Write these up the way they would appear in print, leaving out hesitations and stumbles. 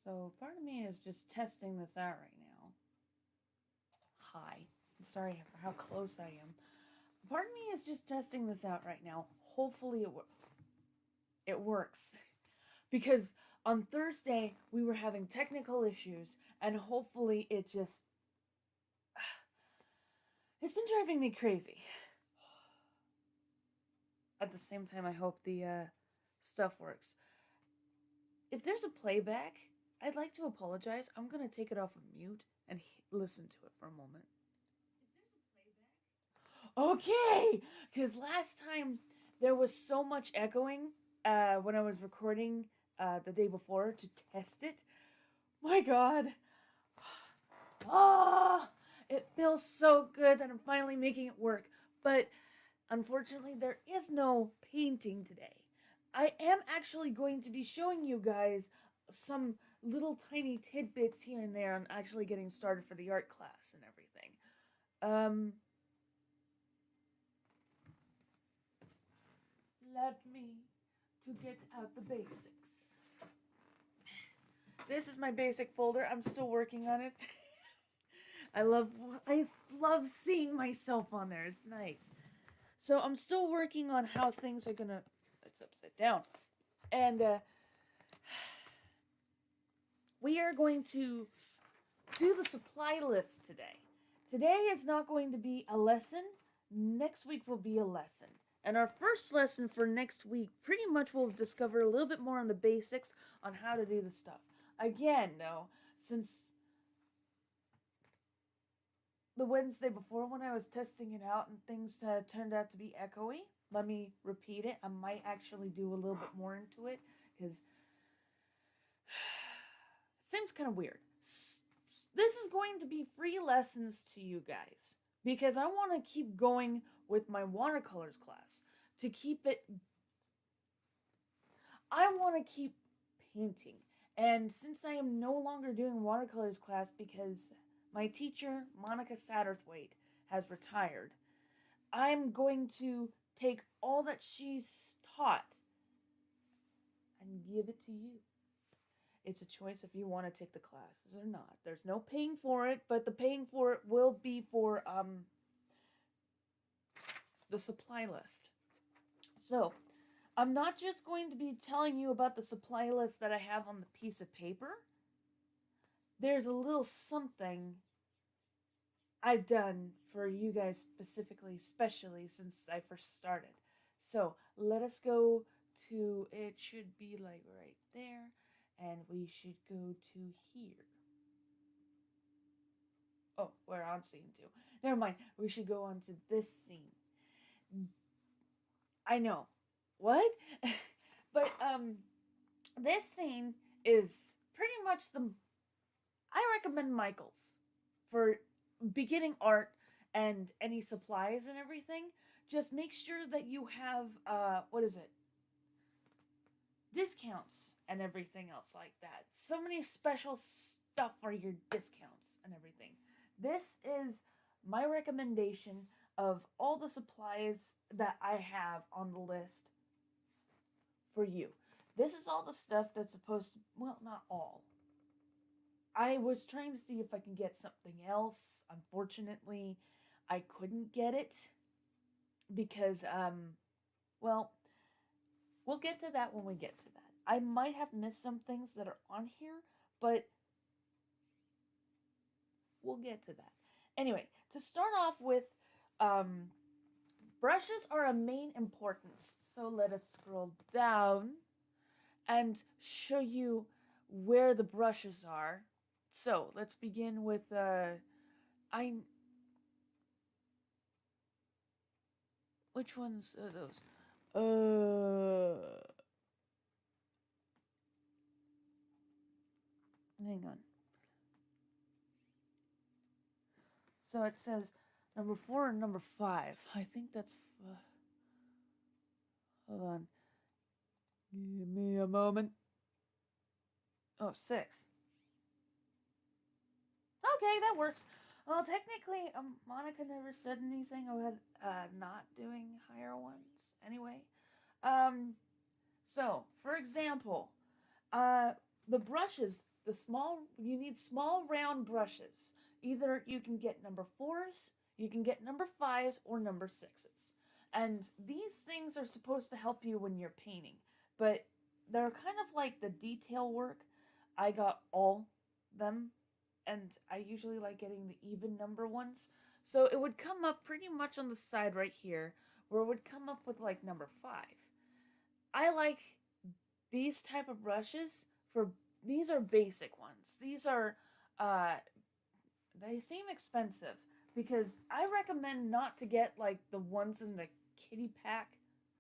So part of me is just testing this out right now. Hi. Sorry for how close I am. Part of me is just testing this out right now. Hopefully it works. Because on Thursday we were having technical issues and hopefully it's been driving me crazy. At the same time I hope the stuff works. If there's a playback, I'd like to apologize. I'm going to take it off of mute and listen to it for a moment. Okay, because last time there was so much echoing when I was recording the day before to test it. My God. Ah, it feels so good that I'm finally making it work. But unfortunately, there is no painting today. I am actually going to be showing you guys some little tiny tidbits here and there on actually getting started for the art class and everything. Let me to get out the basics. This is my basic folder. I'm still working on it. I love seeing myself on there. It's nice. So I'm still working on how things are gonna. It's upside down, and we are going to do the supply list today. Today is not going to be a lesson. Next week will be a lesson. And our first lesson for next week pretty much will discover a little bit more on the basics on how to do the stuff. Again, though, since the Wednesday before when I was testing it out and things turned out to be echoey, let me repeat it. I might actually do a little bit more into it because it seems kind of weird. This is going to be free lessons to you guys because I want to keep going with my watercolors class to keep it. I want to keep painting. And since I am no longer doing watercolors class because my teacher, Monica Satterthwaite, has retired, I'm going to take all that she's taught and give it to you. It's a choice if you want to take the classes or not. There's no paying for it, but the paying for it will be for the supply list. So, I'm not just going to be telling you about the supply list that I have on the piece of paper. There's a little something I've done for you guys specifically, especially since I first started. So, let us go to, it should be like right there, and we should go to here. Oh, we're on scene 2. Never mind, we should go on to this scene. I know. What? But this scene is pretty much I recommend Michael's for beginning art and any supplies and everything. Just make sure that you have what is it? Discounts and everything else like that. So many special stuff for your discounts and everything. This is my recommendation of all the supplies that I have on the list for you. This is all the stuff that's supposed to, well, not all. I was trying to see if I can get something else. Unfortunately, I couldn't get it because, well, we'll get to that when we get to that. I might have missed some things that are on here, but we'll get to that. Anyway, to start off with, brushes are a main importance. So let us scroll down and show you where the brushes are. So let's begin with which ones are those? Hang on. So it says number 4 and number 5. I think that's. Hold on. Give me a moment. Oh, 6. Okay, that works. Well, technically, Monica never said anything about not doing higher ones. Anyway, so for example, the brushes, you need small round brushes. Either you can get number 4s, you can get number 5s, or number 6s. And these things are supposed to help you when you're painting, but they're kind of like the detail work. I got all them, and I usually like getting the even number ones. So it would come up pretty much on the side right here, where it would come up with like number 5. I like these type of brushes for these are basic ones. These are uh they seem expensive because I recommend not to get like the ones in the kitty pack,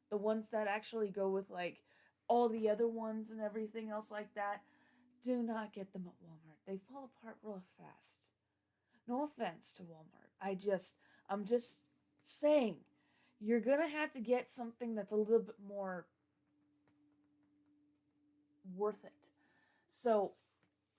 the ones that actually go with like all the other ones and everything else like that. Do not get them at Walmart. They fall apart real fast. No offense to Walmart. I'm just saying you're going to have to get something that's a little bit more worth it. So,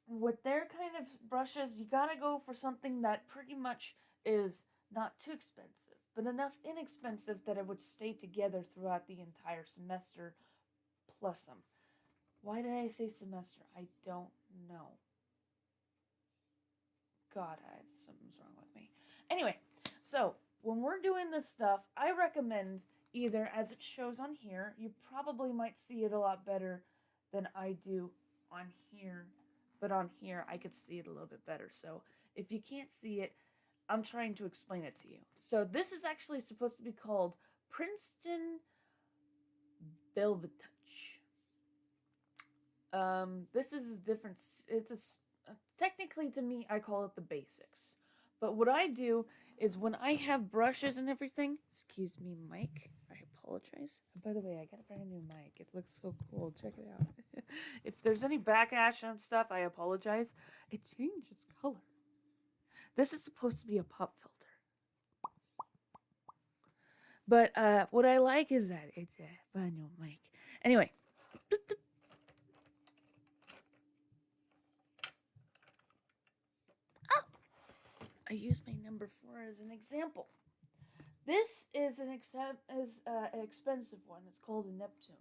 with their kind of brushes, you gotta go for something that pretty much is not too expensive, but enough inexpensive that it would stay together throughout the entire semester plus some. Why did I say semester? I don't know. God, something's wrong with me. Anyway, so when we're doing this stuff, I recommend either, as it shows on here, you probably might see it a lot better than I do on here, but on here I could see it a little bit better. So if you can't see it, I'm trying to explain it to you. So this is actually supposed to be called Princeton Velvet Touch. This is a different, technically to me, I call it the basics. But what I do is when I have brushes and everything, excuse me, Mike, I apologize. By the way, I got a brand new mic. It looks so cool. Check it out. If there's any backlash and stuff, I apologize. It changes color. This is supposed to be a pop filter. But what I like is that it's a brand new mic. Anyway. I use my number 4 as an example. This is an expensive one. It's called a Neptune.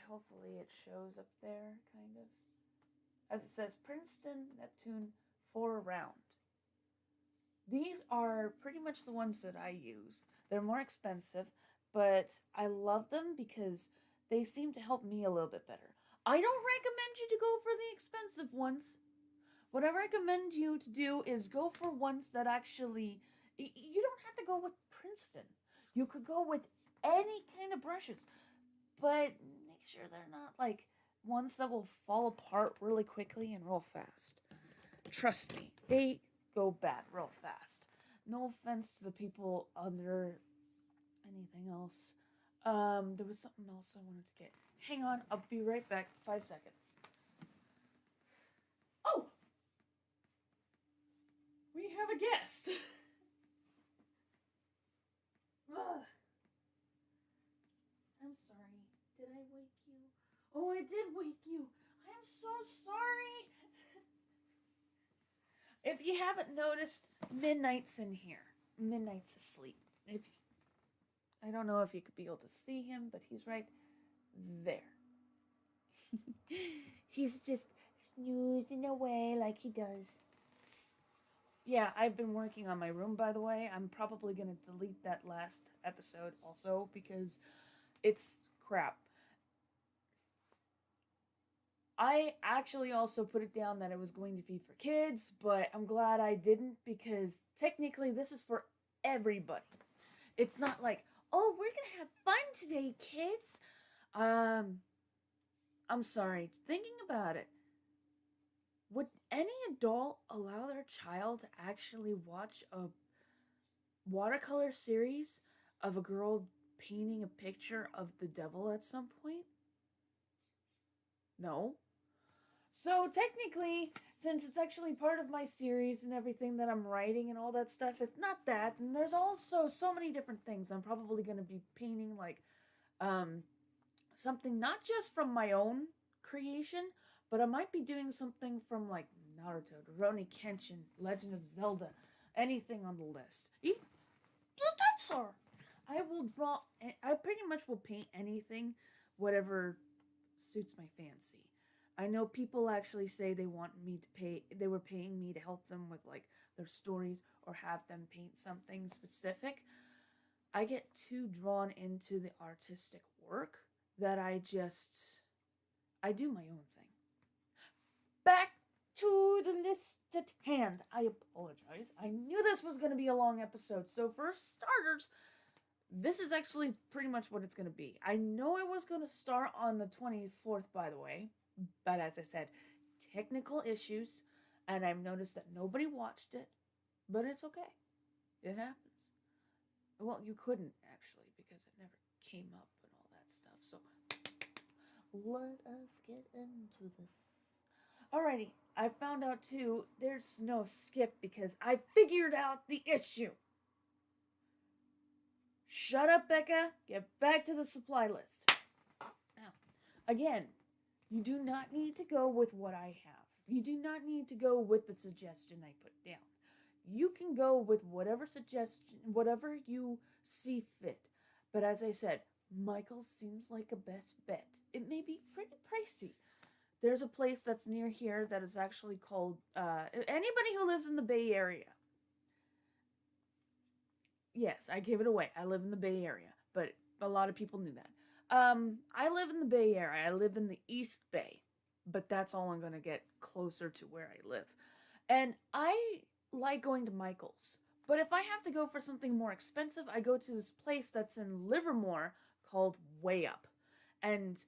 Hopefully it shows up there, kind of. As it says, Princeton Neptune 4 round. These are pretty much the ones that I use. They're more expensive, but I love them because they seem to help me a little bit better. I don't recommend you to go for the expensive ones. What I recommend you to do is go for ones that actually, you don't have to go with Princeton. You could go with any kind of brushes, but make sure they're not like ones that will fall apart really quickly and real fast. Trust me, they go bad real fast. No offense to the people under anything else. There was something else I wanted to get. Hang on, I'll be right back. 5 seconds. Oh! We have a guest. I'm sorry. Did I wake you? Oh, I did wake you. I'm so sorry. If you haven't noticed, Midnight's in here. Midnight's asleep. I don't know if you could be able to see him, but he's right there. He's just snoozing away like he does. Yeah, I've been working on my room, by the way. I'm probably going to delete that last episode also because it's crap. I actually also put it down that it was going to be for kids, but I'm glad I didn't because technically this is for everybody. It's not like, oh, we're going to have fun today, kids. I'm sorry. Thinking about it, would any adult allow their child to actually watch a watercolor series of a girl painting a picture of the devil at some point? No. So technically, since it's actually part of my series and everything that I'm writing and all that stuff, it's not that. And there's also so many different things. I'm probably going to be painting like something not just from my own creation, but I might be doing something from like Naruto, Rurouni Kenshin, Legend of Zelda, anything on the list. Even that's all. I will draw. I pretty much will paint anything, whatever suits my fancy. I know people actually say they want me to they were paying me to help them with like their stories or have them paint something specific. I get too drawn into the artistic work that I do my own thing. Back to the list at hand. I apologize. I knew this was going to be a long episode. So, for starters, this is actually pretty much what it's going to be. I know I was going to start on the 24th, by the way, but as I said, technical issues, and I've noticed that nobody watched it, but it's okay. It happens. Well, you couldn't actually because it never came up and all that stuff. So, let us get into this. Alrighty, I found out too, there's no skip because I figured out the issue. Shut up, Becca. Get back to the supply list. Now, again, you do not need to go with what I have. You do not need to go with the suggestion I put down. You can go with whatever suggestion, whatever you see fit. But as I said, Michael's seems like a best bet. It may be pretty pricey. There's a place that's near here that is actually called, anybody who lives in the Bay Area. Yes, I gave it away. I live in the Bay Area, but a lot of people knew that. I live in the Bay Area. I live in the East Bay, but that's all I'm going to get closer to where I live. And I like going to Michael's, but if I have to go for something more expensive, I go to this place that's in Livermore called Way Up. And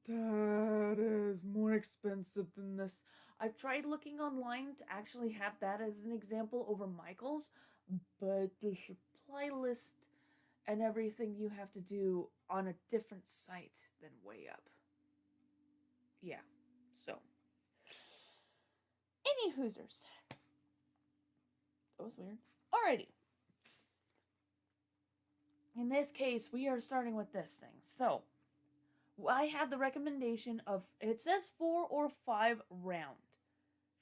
that is more expensive than this. I've tried looking online to actually have that as an example over Michael's, but the supply list and everything you have to do on a different site than Way Up. Yeah, so. Any Hoosers. That was weird. Alrighty. In this case, we are starting with this thing. So, I had the recommendation of, it says 4 or 5 round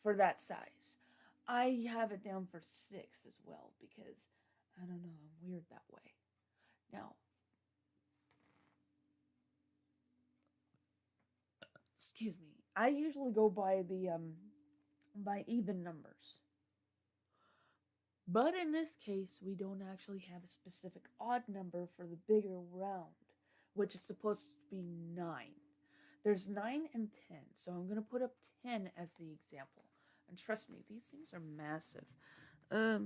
for that size. I have it down for 6 as well because, I don't know, I'm weird that way. Now, excuse me, I usually go by by even numbers. But in this case, we don't actually have a specific odd number for the bigger round, which is supposed to be 9. There's 9 and 10, so I'm going to put up 10 as the example. And trust me, these things are massive. There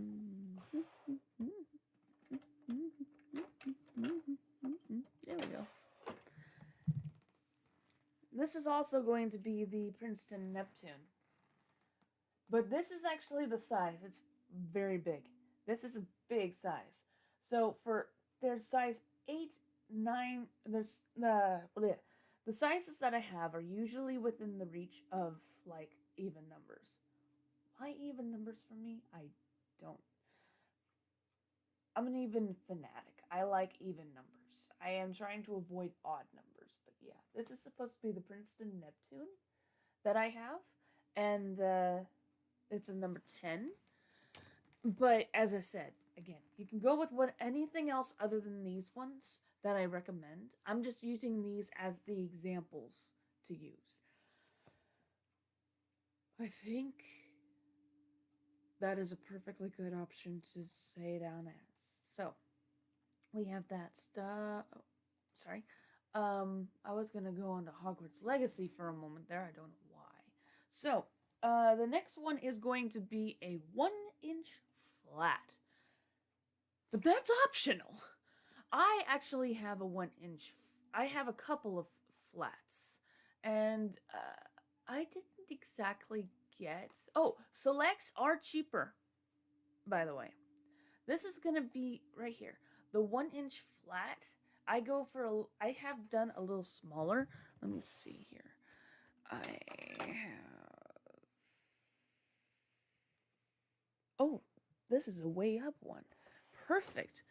we go. This is also going to be the Princeton Neptune. But this is actually the size. It's very big. This is a big size. So there's size 8, 9, there's the sizes that I have are usually within the reach of like even numbers. Why even numbers for me? I don't. I'm an even fanatic. I like even numbers. I am trying to avoid odd numbers, but yeah, this is supposed to be the Princeton Neptune that I have, and it's a number 10. But as I said, again, you can go with anything else other than these ones that I recommend. I'm just using these as the examples to use. I think that is a perfectly good option to say down as. So, we have that stuff. Oh, sorry. I was going to go on to Hogwarts Legacy for a moment there. I don't know why. So, the next one is going to be a 1-inch flat. But that's optional. I actually have a 1-inch. I have a couple of flats. And I didn't exactly get... Oh, selects are cheaper, by the way. This is going to be right here. The 1-inch flat, I have done a little smaller. Let me see here. I have... Oh, this is a Way Up one. Perfect.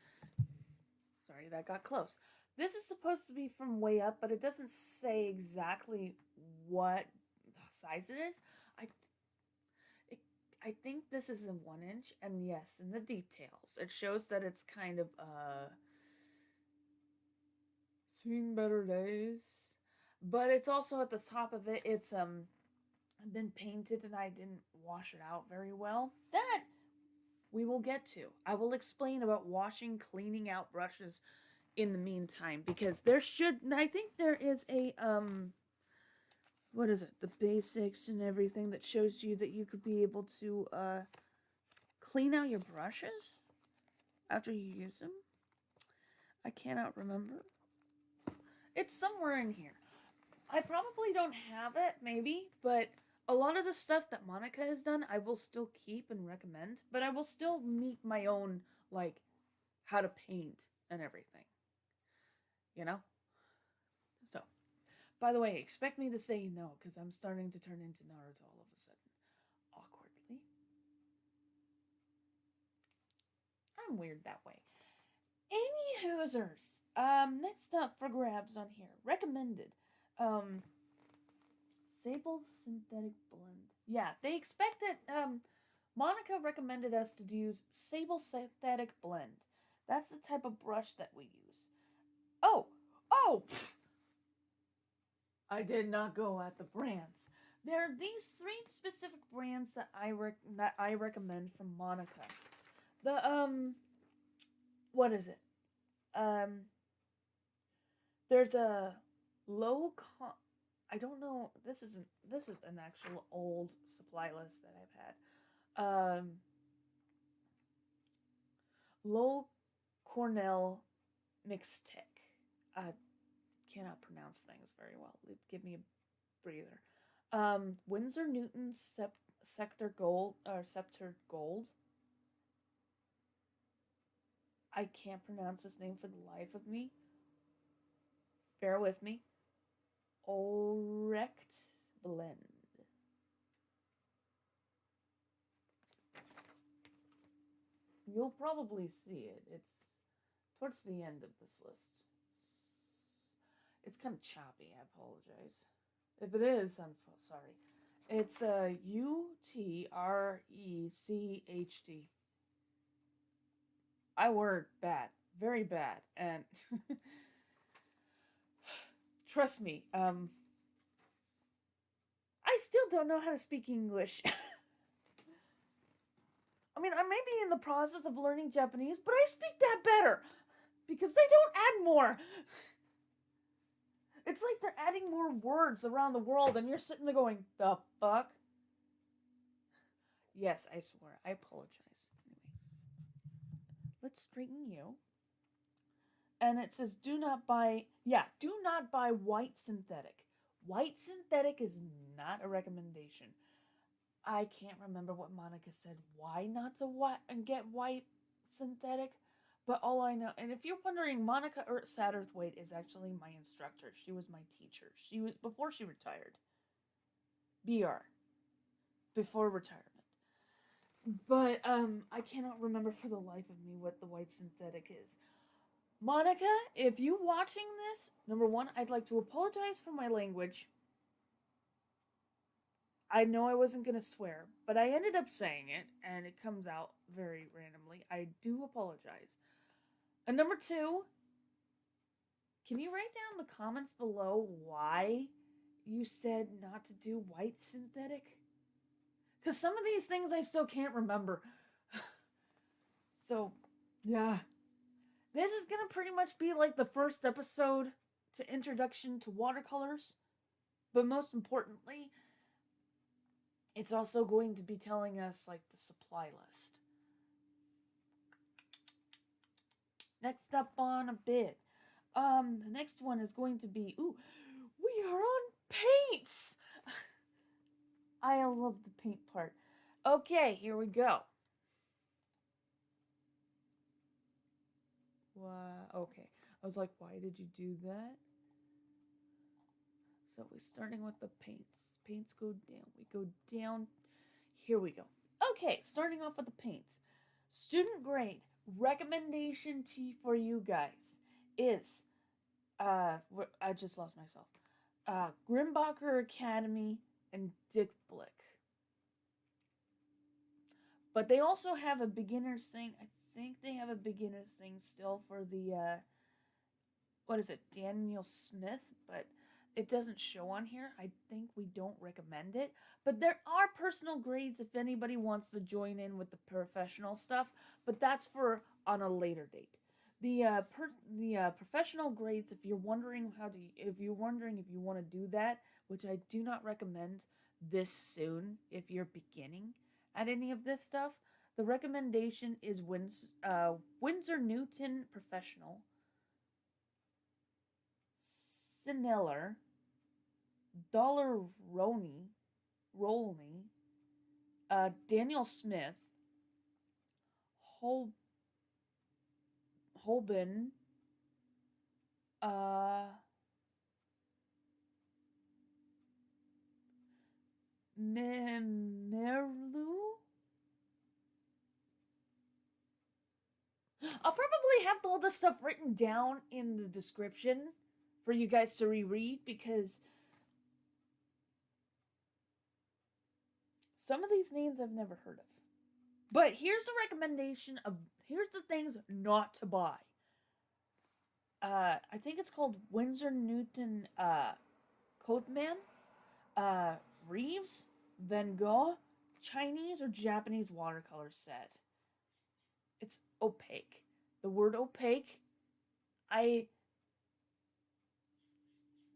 Sorry, that got close. This is supposed to be from Way Up, but it doesn't say exactly what size it is. I think this is in 1-inch, and yes, in the details, it shows that it's kind of, seen better days. But it's also at the top of it, it's been painted and I didn't wash it out very well. That we will get to. I will explain about washing, cleaning out brushes in the meantime, because there should, I think there is a what is it, the basics and everything that shows you that you could be able to clean out your brushes after you use them. I cannot remember. It's somewhere in here. I probably don't have it, maybe, but a lot of the stuff that Monica has done, I will still keep and recommend, but I will still meet my own, like, how to paint and everything. You know? So, by the way, expect me to say no, because I'm starting to turn into Naruto all of a sudden. Awkwardly. I'm weird that way. Any hoosers. Next up for grabs on here. Recommended. Sable Synthetic Blend. Yeah, they expected, Monica recommended us to use Sable Synthetic Blend. That's the type of brush that we use. Oh! I did not go at the brands. There are these 3 specific brands that I recommend from Monica. The, what is it? There's a I don't know. This is an actual old supply list that I've had. Low Cornell Mixtic. I cannot pronounce things very well. Give me a breather. Winsor Newton Scepter Gold. I can't pronounce his name for the life of me. Bear with me. Orect Blend. You'll probably see it. It's towards the end of this list. It's kind of choppy. I apologize. If it is, I'm sorry. It's Utrecht. I word bad. Very bad. And trust me, I still don't know how to speak English. I mean, I may be in the process of learning Japanese, but I speak that better. Because they don't add more. It's like they're adding more words around the world, and you're sitting there going, the fuck? Yes, I swear. I apologize. Anyway. Let's straighten you. And it says, do not buy white synthetic. White synthetic is not a recommendation. I can't remember what Monica said. Why not to get white synthetic? But all I know, and if you're wondering, Monica Satterthwaite is actually my instructor. She was my teacher. She was before she retired. BR. Before retirement. But I cannot remember for the life of me what the white synthetic is. Monica, if you watching this, number 1, I'd like to apologize for my language. I know I wasn't going to swear, but I ended up saying it, and it comes out very randomly. I do apologize. And number 2, can you write down in the comments below why you said not to do white synthetic? Because some of these things I still can't remember. So, yeah. This is going to pretty much be like the first episode to introduction to watercolors. But most importantly, it's also going to be telling us like the supply list. Next up on a bid. The next one is going to be, we are on paints. I love the paint part. Okay, here we go. Okay. I was like, why did you do that? So we're starting with the paints. Paints go down. We go down. Here we go. Okay, starting off with the paints. Student grade recommendation for you guys is, I just lost myself. Grimbacher Academy and Dick Blick. But they also have a beginner's thing. I think they have a beginner's thing still for the, what is it, Daniel Smith? But it doesn't show on here. I think we don't recommend it, but there are personal grades if anybody wants to join in with the professional stuff, but that's for on a later date. The professional grades, if you're wondering if you're wondering if you want to do that, which I do not recommend this soon if you're beginning at any of this stuff, the recommendation is Winsor Newton Professional, Siniller, Dollar Rolney, Daniel Smith, Hol- Holben, uh, Merlu. I'll probably have all this stuff written down in the description for you guys to reread because some of these names I've never heard of. But here's the recommendation of here's the things not to buy. I think it's called Winsor Newton Coatman, Reeves, Van Gogh, Chinese or Japanese watercolor set. It's opaque. The word opaque, I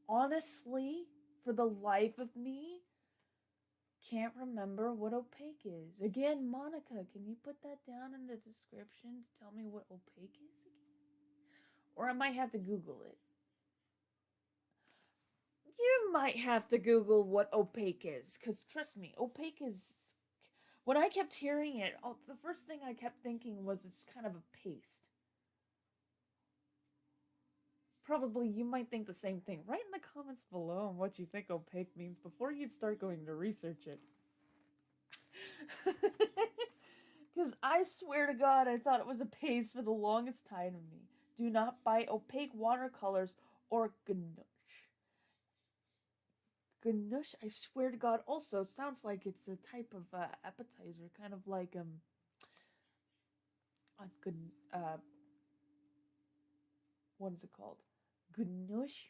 honestly, for the life of me, can't remember what opaque is. Again, Monica, can you put that down in the description to tell me what opaque is again? Or I might have to Google it. You might have to Google what opaque is, because trust me, opaque is... When I kept hearing it, the first thing I kept thinking was it's kind of a paste. Probably you might think the same thing. Write in the comments below on what you think opaque means before you start going to research it. Because I swear to God, I thought it was a paste for the longest time of me. Do not buy opaque watercolors or gouache. Gouache, I swear to God, also sounds like it's a type of appetizer, kind of like what is it called? Gouache.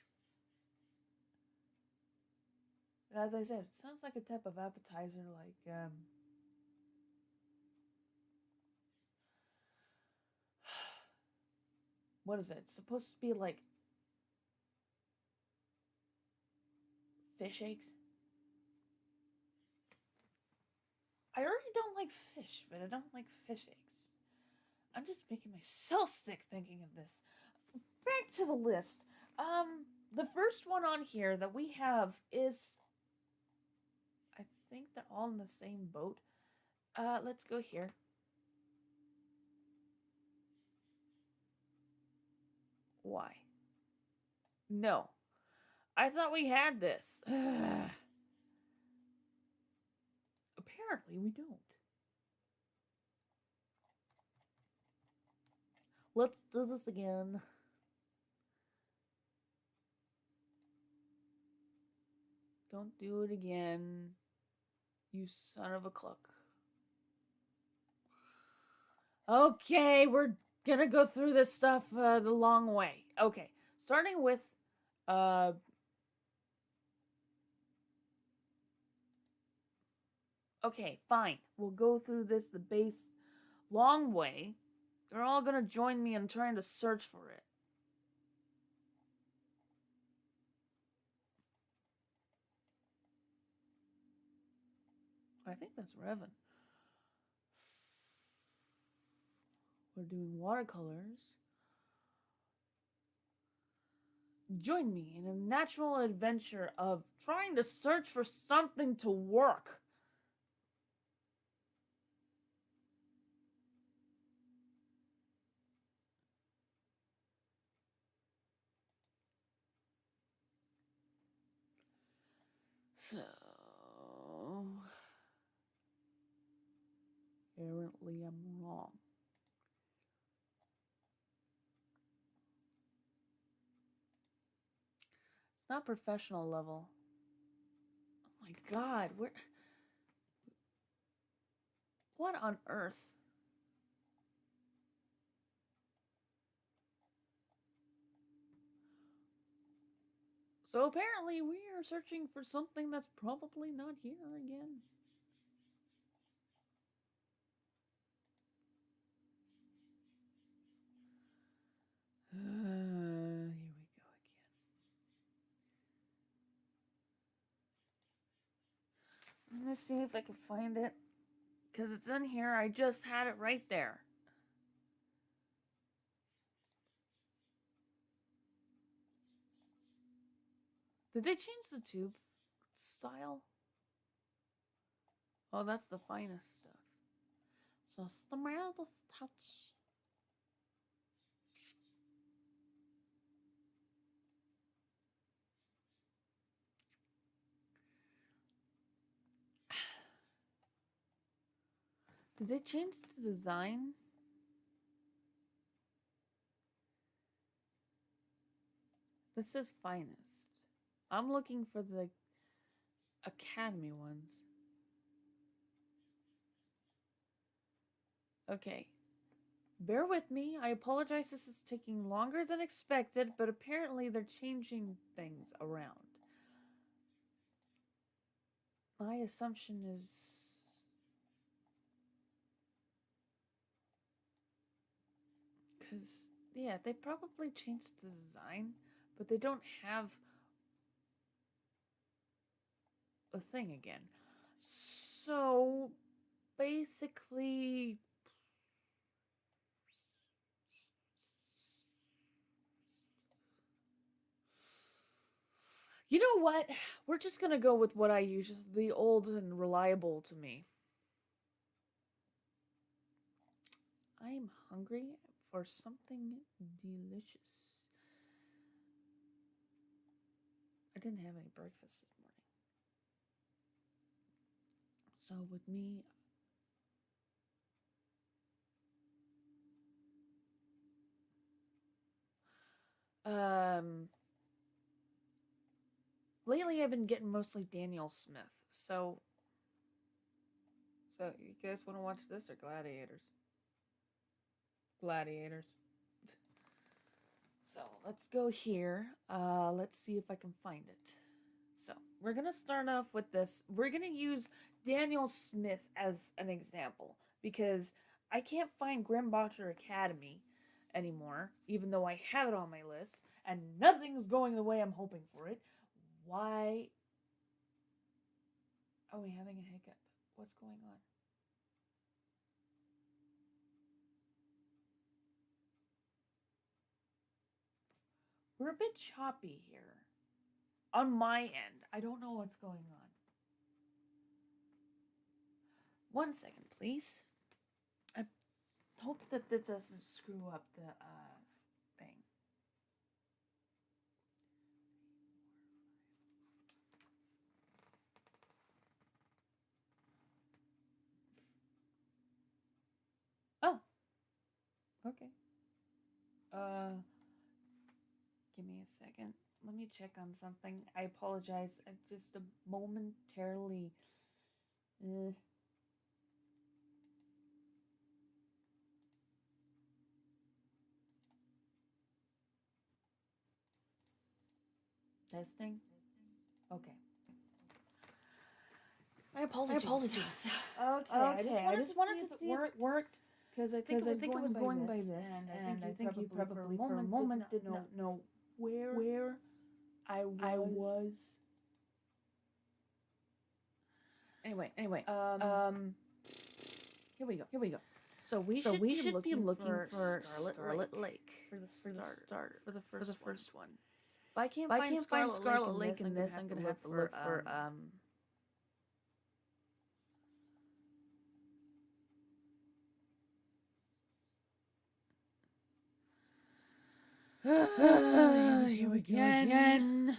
As I said, it sounds like a type of appetizer, like what is it? It's supposed to be like fish eggs. I already don't like fish, but I don't like fish eggs. I'm just making myself sick thinking of this. Back to the list. The first one on here that we have is, I think they're all in the same boat. Let's go here. Why? No. I thought we had this. Apparently we don't. Let's do this again. Don't do it again. You son of a cluck. Okay, we're gonna go through this stuff the long way. Okay, starting with okay, fine. We'll go through this the base long way. You're all gonna join me in trying to search for it. I think that's Revan. We're doing watercolors. Join me in a natural adventure of trying to search for something to work. So, apparently I'm wrong. It's not professional level. Oh my God, what on earth? So apparently we are searching for something that's probably not here again. Here we go again. Let me see if I can find it. Because it's in here. I just had it right there. Did they change the tube style? Oh, that's the finest stuff. Just the mildest touch. Did they change the design? This is finest. I'm looking for the Academy ones. Okay. Bear with me. I apologize this is taking longer than expected, but apparently they're changing things around. My assumption is... Because, yeah, they probably changed the design, but they don't have a thing again. So, basically... You know what? We're just gonna go with what I use, the old and reliable to me. I'm hungry for something delicious. I didn't have any breakfast this morning. So with me... Lately I've been getting mostly Daniel Smith, so you guys want to watch this or Gladiators? Gladiators. So let's go here. Let's see if I can find it. So we're gonna start off with this. We're gonna use Daniel Smith as an example because I can't find Grimboxer Academy anymore, even though I have it on my list, and nothing's going the way I'm hoping for it. Why are we having a hiccup? What's going on? We're a bit choppy here. On my end. I don't know what's going on. 1 second, please. I hope that this doesn't screw up the thing. Oh. Okay. Give me a second. Let me check on something. I apologize. I just momentarily... Testing? Okay. I apologize. Okay, I just wanted to see if it worked. Because I think it was going by this. And I think you probably for a moment didn't know where I was. Anyway. Here we go. So we should be looking for Scarlet Lake for the starter, for the first one. If I can't find Scarlet Lake in this, I'm gonna have to look for here we go again.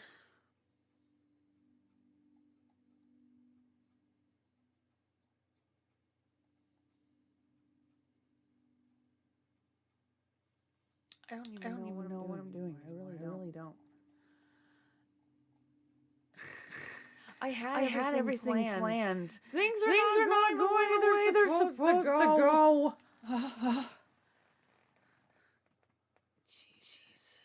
I don't even know what I'm doing. I really don't. I had everything planned. Things are not going the way they're supposed to go. Jesus.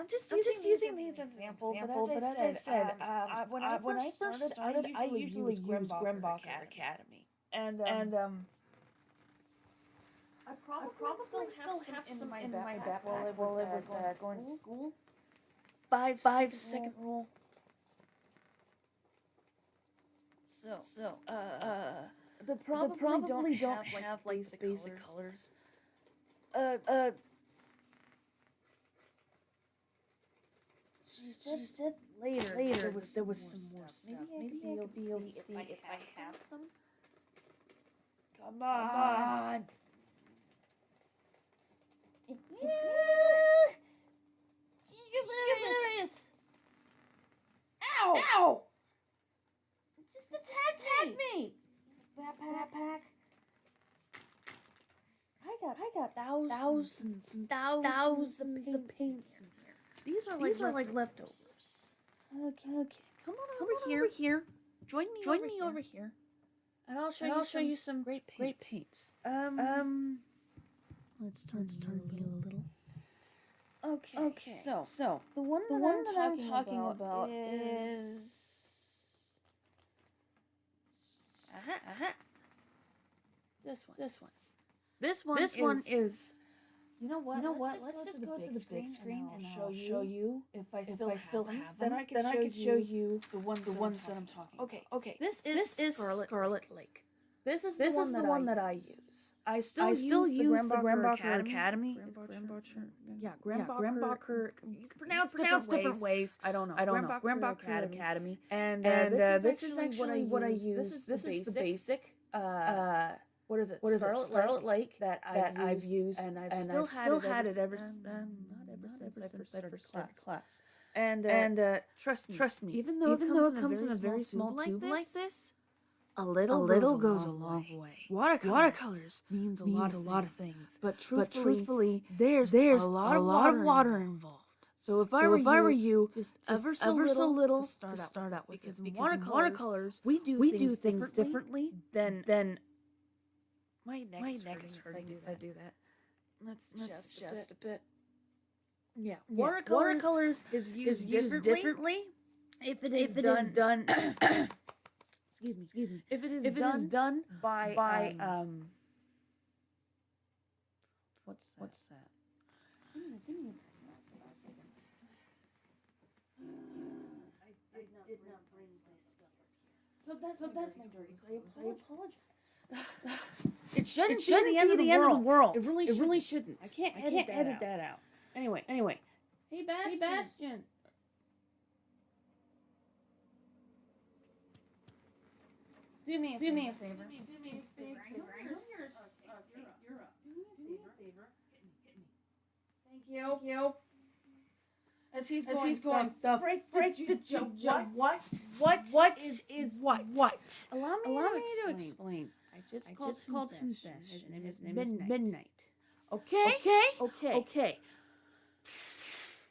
just using these as example, but as I said, when I first started, I usually used Grimbacher Academy, and I probably still have some in my backpack while I was going to school. 5-second rule. So they probably don't have like basic colors. She said later there was some more stuff. Maybe you'll see if I have some. Come on. Hilarious. Ow! Just attack me. Backpack. I got thousands of paints in here. These are like leftovers. Okay. Come on over here. Join me over here. And I'll show you some great paints. Let's turn it a little. Okay. So the one that I'm talking about is This one is. You know what? Let's just go to the big screen and I'll show you if I still have them. Then I could show you the ones that I'm talking about. Okay. This is Scarlet Lake. This is the one that I use. I still use the Grimbacher Academy. Grimbacher. It's pronounced different ways. I don't know. Grimbacher Academy. And this is actually what I use. This is the basic. What is it? Scarlet Lake that I've used, and I've still had it ever since I first started class. And trust me, even though it comes in a very small tube like this, a little goes a long way. Watercolors means a lot of things, but truthfully, there's a lot of water involved. So if I were you, just ever so little to start out with, because in watercolors we do things differently than. My neck is hurting if I do that. Let's just a bit. Yeah. Watercolors is used differently. If it is done excuse me. If it is done by what's that? Give me a second. I did not bring my stuff up here. So that's my dirty. I apologize. It shouldn't be the end of the world. It really shouldn't. I can't edit that out. Anyway. Hey Bastion. Do me a favor. Do me a big favor. You're up. Do me a favor. Hit me. Thank you. As he's going, the frick did you what? What is what? Allow me to explain. I just called him Ben. His name is Midnight. Okay.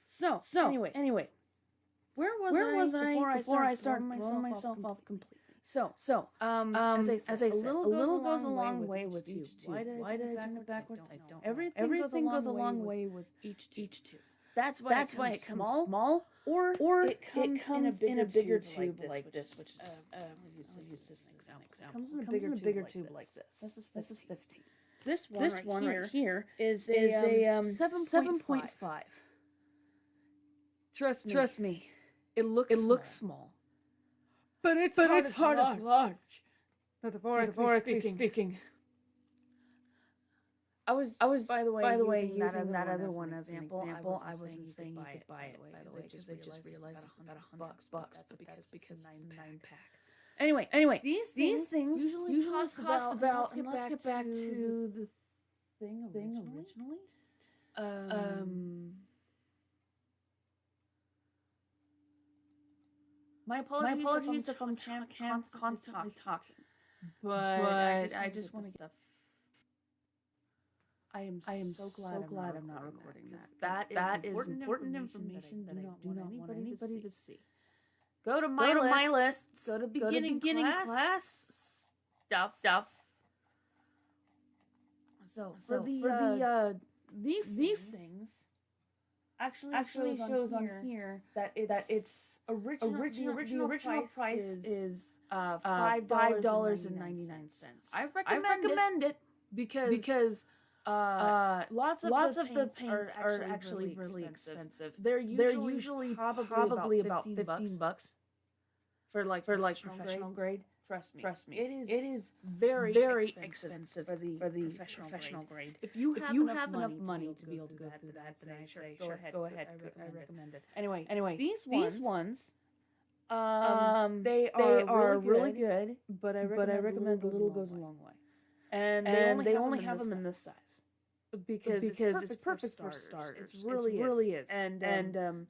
So anyway, where was I before I started throwing myself off completely? So as I said, a little goes a long way with you. Why did I do it backwards? I don't know. Everything goes a long way with each tube. That's why it comes small, or it comes in a bigger tube like this, which is use this as an example. Comes in a bigger tube like this. This is 15. This one right here is a 7.5. Trust me, it looks small. But it's hard as large. Metaphorically speaking. I was by the way using that other one as an example. I wasn't saying you could buy it, by the way, because I just realized it's about $100 bucks, but because 9-pack. Anyway, these things usually cost about. Let's get back to the thing originally. My apologies if I'm constantly talking, but I just want to stuff. I am so glad I'm not recording that. That is important information that I do not want anybody to see. Go to my list. Go to beginning class stuff. So for these things, actually shows on here that it's original price is $5.99. I recommend it because lots of the paints are actually really expensive. They're usually probably about $15 for professional grade. Trust me, it is very expensive for the professional grade. If you have enough money to be able to go through that, then I say go ahead. I recommend it. Anyway, these ones they are really good, but I recommend a little goes a long way. And they only have them in this size. Because it's perfect for starters. It really is. And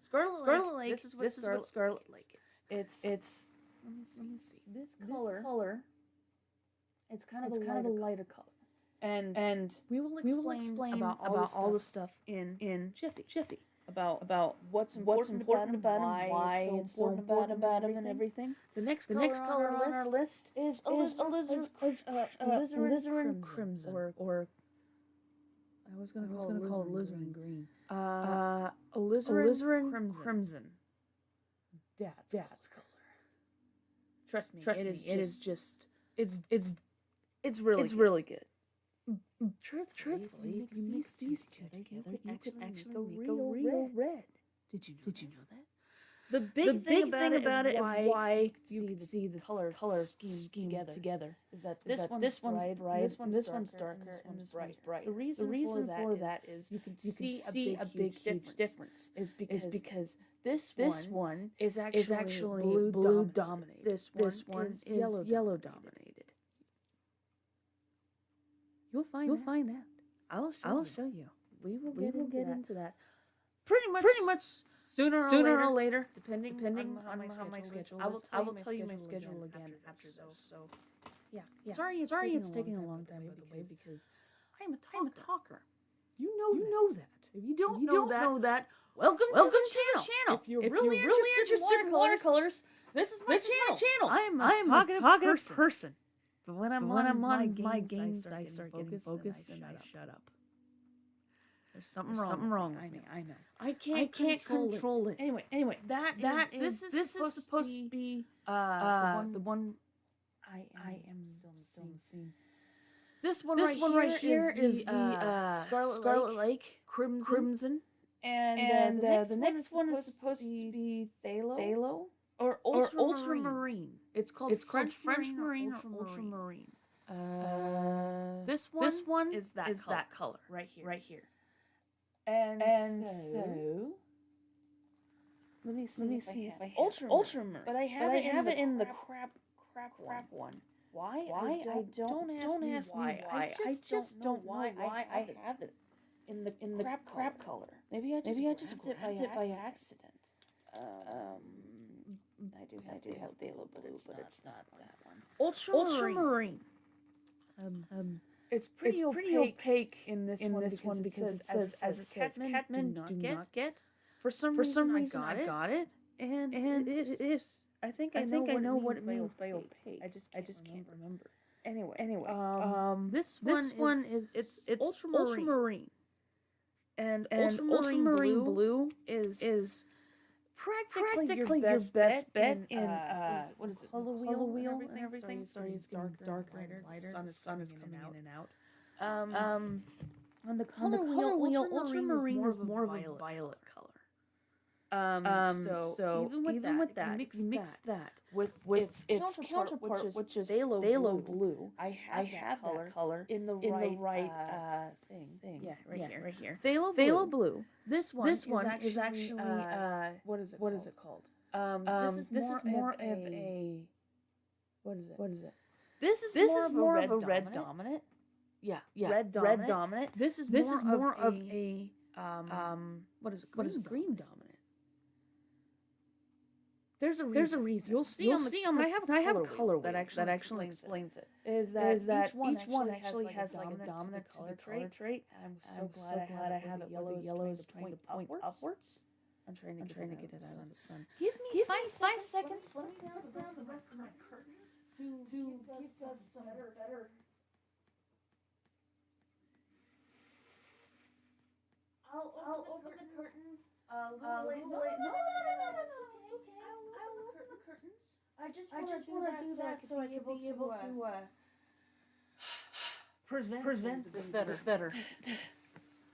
Scarlet Lake. This is what Scarlet Lake is. It's let me see. This color. It's kind of a lighter color. And we will explain about all the stuff in Jiffy. About what's important about him, why it's so important about him, and everything. The next color on our list is alizarin crimson, or I was gonna call it alizarin green. Alizarin crimson. Dad's color. Trust me, it's really good. Truthfully, if you mix these two together, you could actually make a real red. Did you know that? The big thing about it, why you can see the color scheme together, is that this one's bright, this one's darker, and this one's bright. The reason for that is you can see a big huge difference. Is because this one is actually blue dominated. This one is yellow dominated. You'll find that. I'll show you. We will get into that. Pretty much sooner or later, depending on how my schedule is. I will tell you my schedule again after this. So yeah. Sorry it's taking a long time, by the way, because I'm a talker. You know that. If you don't know that, welcome to the channel. If you're really interested in watercolors, this is my channel. I am a talkative person. But when I'm on my games, I start getting focused and I shut up. There's something wrong with me. I know. I can't control it. Anyway, this is supposed to be the one I am still seeing. This one right here is the Scarlet Lake Crimson. And the next one is supposed to be Phthalo. Or ultramarine. It's called French marine or ultramarine. This one is that color right here. And so let me see if I have ultramarine. But I have it in the crap one. Why? I don't ask me why. I just don't know why I have it in the crap color. Maybe I just grabbed it by accident. I do have Phthalo blue, but it's not that one. Ultramarine. It's pretty opaque in this one because it says as Catman do not get. For some reason I got it, and it is. I think I know what it means by opaque. I just can't remember. Anyway, this one is ultramarine, and ultramarine blue is practically your best bet in what is it? Color wheel and everything. Sorry, it's darker and lighter. The sun is coming in and out. On the color wheel, ultramarine is more of a violet color. So even with that, you mix that with its counterpart, which is phthalo blue. I have that color in the right thing. Yeah, right here. Phthalo blue. This one is actually what is it called? This is more of a what is it? This is more of a red dominant. Yeah. Red dominant. This is more of a what is green dominant? There's a reason. You'll see on the I have a color that actually explains it. Is that each one actually has like a dominant color trait. I'm so glad I have it. Yellow is trying to point upwards. I'm trying to get it out of the sun. Give me 5 seconds. Let me down the rest of my curtains to give us some better. I'll open the curtains Late. No, it's okay. I'll lower the curtains. I just want to do that so I can be able to present this better.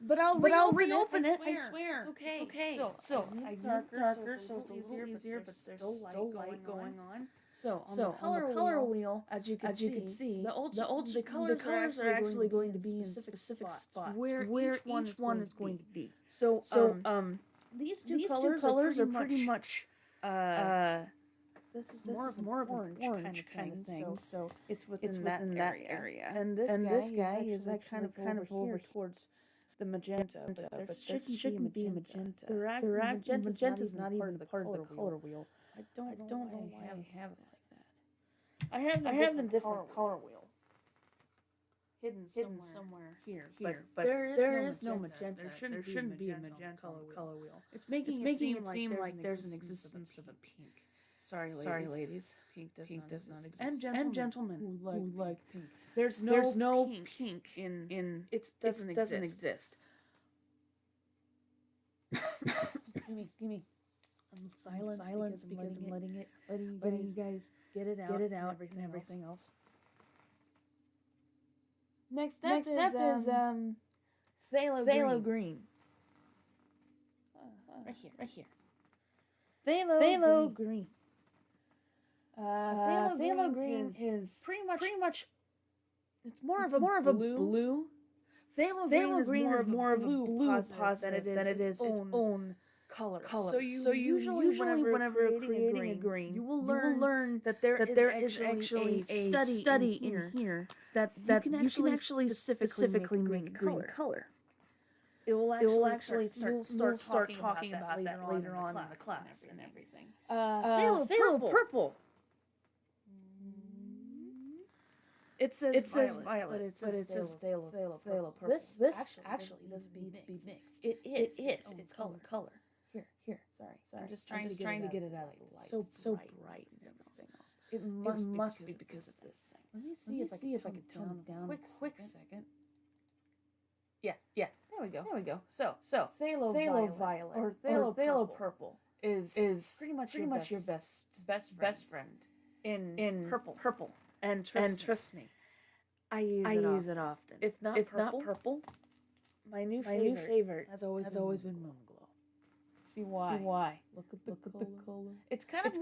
But I'll reopen it. I swear. It's okay. So I darker, so it's a little easier, but there's still light going on. So on the color wheel, as you can see, the colors are actually going to be in specific spots where each one is going to be. So these two colors are pretty much this is more of an orange kind of thing. So it's within that area. And this guy is kind of over towards the magenta, but there shouldn't be a magenta. Magenta's not even part of the color wheel. I don't know why I have it like that. I have a different color wheel hidden somewhere here. But there is no magenta. There shouldn't be a magenta color wheel. It's making it seem like there's an existence of a pink. Sorry, ladies. Pink does not exist. And gentlemen who like pink. There's no pink in it doesn't exist. Excuse me. I'm silent because I'm letting you guys get it out and everything else. Next step is phthalo green. Right here. Phthalo green. Phthalo green is pretty much. It's more of a blue. Phthalo green is more of a blue positive than it is its own color. So usually whenever creating a green, you will learn that there is actually a study in here that you can actually specifically make green color. It will actually start talking about that later on in the class and everything. Phthalo purple. It says violet, but it says phthalo purple. This actually doesn't need to be mixed. It is its own color. Here. Sorry. I'm just trying to get it out of the light. So bright and everything else. It must be because of this thing. Let me see if I can tone it down. Quick second. Yeah. There we go. So phthalo violet or phthalo purple is pretty much your best friend in purple. And trust me, I use it often. If not purple, my new favorite has always been Moonglow. See why? Look at the color. It's kind of a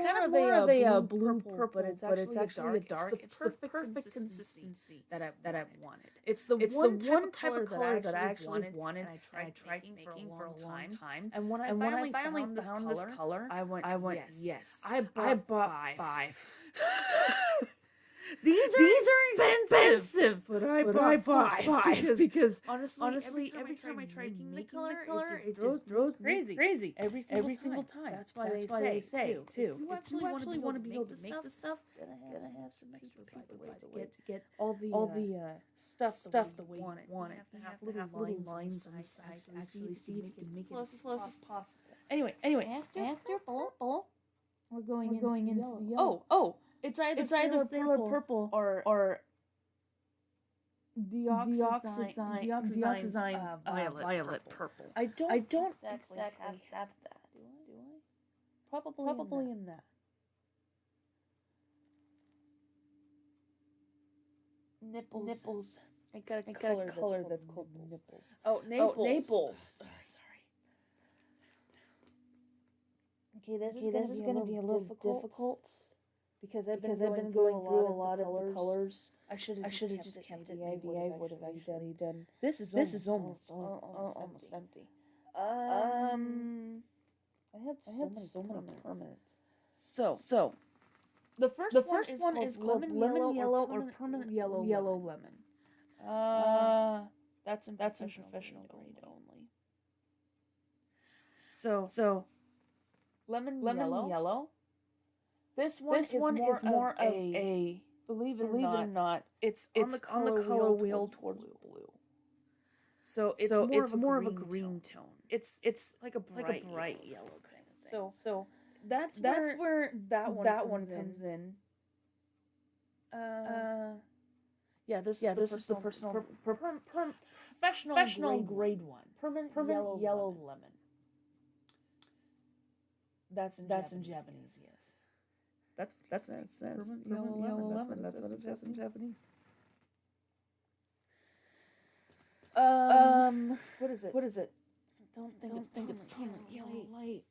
blue purple, but it's actually a dark. It's the perfect consistency that I wanted. It's the one type of color that I actually wanted. And I tried making for a long time. And when I finally found this color, I went yes. I bought five. These are expensive, but I bought five because honestly, every time I tried making the color, it just drove crazy every single time. That's why they say too. If you actually want to be able to make the stuff, gotta have some extra paper to get all the stuff the way you want it. You have to have little lines on the side to actually see if you can make it as close as possible. Anyway, after purple, we're going into the yellow. Oh. It's either phthalo purple or deoxazine violet purple. I don't exactly have that. Do I? Probably in that. Nipples. I got a color that's called nipples. Oh, Naples. Sorry. Okay, this is gonna be a little difficult. Because I've been going through a lot of the colors. I should have just kept it. Maybe I would have actually done. This is almost empty. I have so many permanents. So the first one is called lemon yellow or permanent yellow lemon. That's in professional grade only. So lemon yellow. This one is more of a believe it or not, it's on the color wheel towards blue. So it's more of a green tone. It's like a bright yellow kind of thing. So that's where that one comes in. This is the personal professional grade one. Permanent yellow lemon. That's in Japanese. Yes. That's what it says. Permanent yellow lemon. That's what it says in Japanese. What is it? Don't think it's permanent yellow light.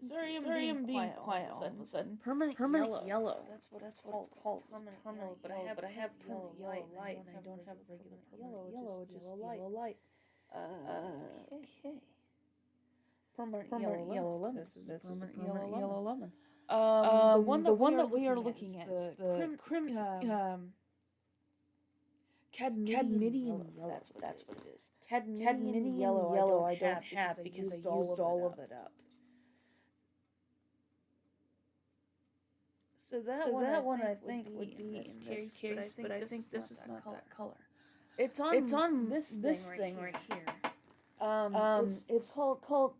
Sorry, I'm being quiet all of a sudden. Permanent yellow. That's what it's called. Permanent but I have permanent yellow light, and I don't have regular yellow, just yellow light. Okay. Permanent yellow lemon. This is permanent yellow lemon. The one that we are looking at is the cadmium yellow. That's what it is. Cadmium yellow I don't have because I used all of it up. So that one I think would be in this case, but I think this is not that color. It's on this thing right here. It's called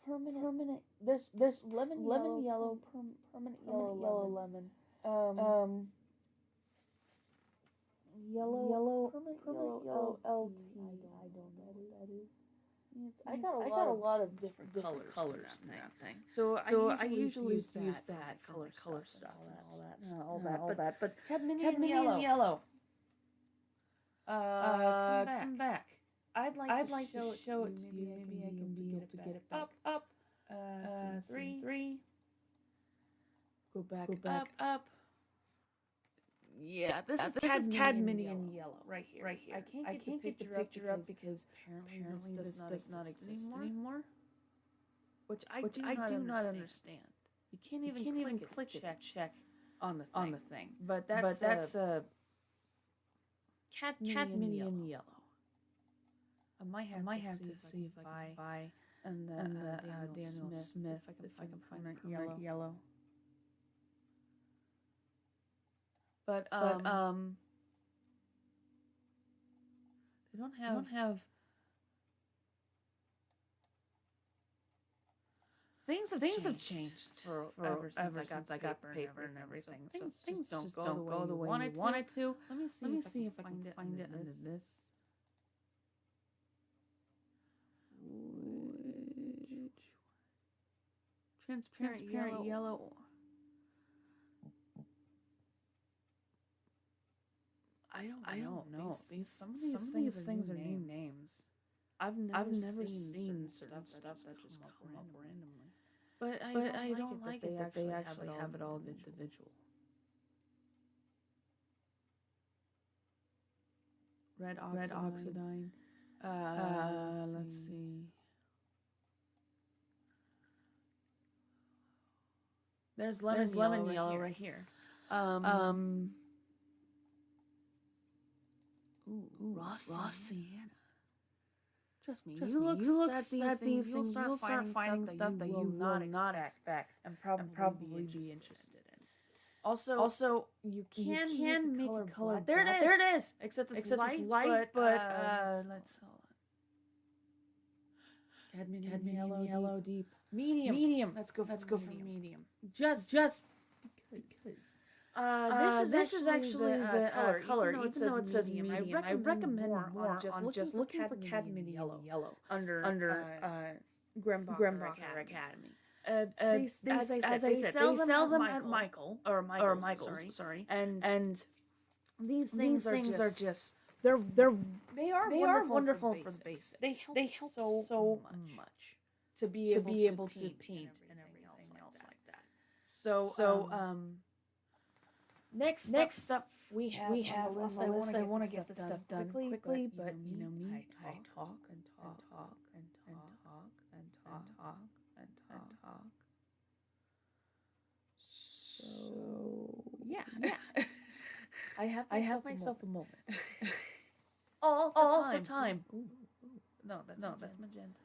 permanent. There's lemon yellow, permanent yellow lemon. Yellow permanent yellow LT. I don't know what that is. I got a lot of different colors in that thing. So I usually use that color stuff and all that. But cadmium yellow. Come back. I'd like to show it to you. Maybe I can get it back. Up. Three. Go back up. Yeah, this is cadmium yellow right here. I can't get the picture up because apparently this does not exist anymore. Which I do not understand. You can't even click it to check on the thing. But that's a cadmium yellow. I might have to see if I can buy and the Daniel Smith if I can find yellow. But they don't have things have changed for ever since I got the paper and everything. So things don't go the way you wanted to. Let me see if I can find it under this. Transparent yellow. I don't know. Some of these things are new names. I've never seen certain stuff that just come up randomly. But I don't like it that they actually have it all individual. Red oxidine. Let's see. There's lemon yellow right here. Ross Sienna. Trust me, you look at these things, you'll start finding stuff that you will not expect and probably be interested in. Also, you can make a color. There it is. Except it's light, but let's hold on. Cadmium yellow deep. Medium. Let's go for medium. Just because. This is actually the color. Even though it says medium, I recommend more on just looking for cadmium yellow under Grembacher Academy. As I said, they sell them at Michael's. Sorry. And these things are just they are wonderful for the basics. They help so much to be able to paint and everything else like that. So Next up, we have a list. I want to get this stuff done quickly, but you know me, I talk. So yeah. I have myself a moment. All the time. Ooh. No, that's magenta.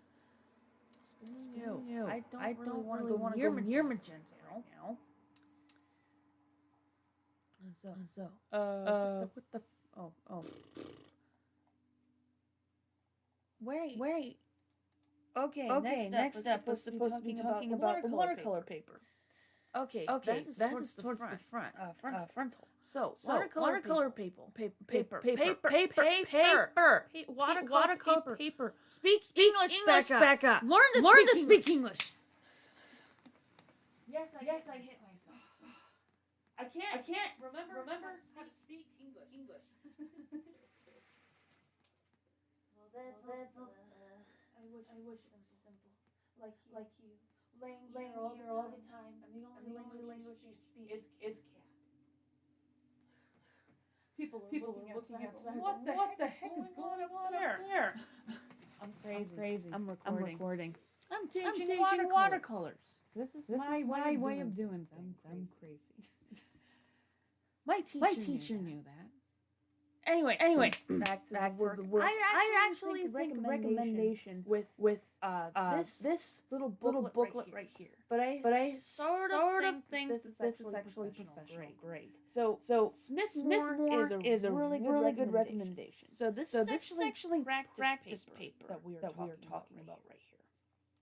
Screw you. I don't really want to go near magenta right now. Wait. Okay, next up, we're supposed to be talking about the watercolor paper. Okay, Okay, that is towards the front. Frontal. So, watercolor paper. Watercolor paper. Speak English, Becca. Learn to speak English. Yes, I hit myself. I can't remember how to speak English. Well, that's I wish it was simple. Like you. Laying here all the time, and the only language you speak is cat. People are looking outside. What the heck is going on there? I'm crazy. I'm recording. I'm teaching watercolors. This is my way of doing things. I'm crazy. My teacher knew that. Anyway, back to the work. I actually think a recommendation with this little booklet right here. But I sort of think this is actually professional grade. So Smithmore is a really good recommendation. So this is actually practice paper that we are talking about right here.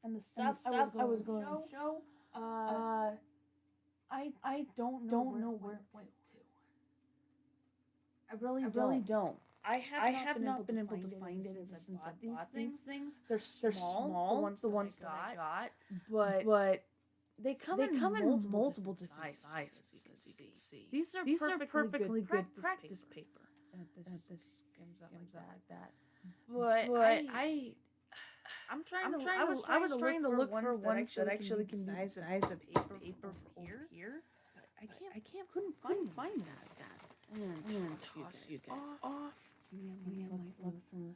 And the stuff I was going to show, I don't know where it went to. I really don't. I have not been able to find it since I bought these things. They're small, the ones that I got, but they come in multiple different sizes, as you can see. These are perfectly good practice paper. This comes out like that. But I was trying to look for ones that actually can be the size of paper over here. But I couldn't find that. I'm gonna toss you guys off. I might look for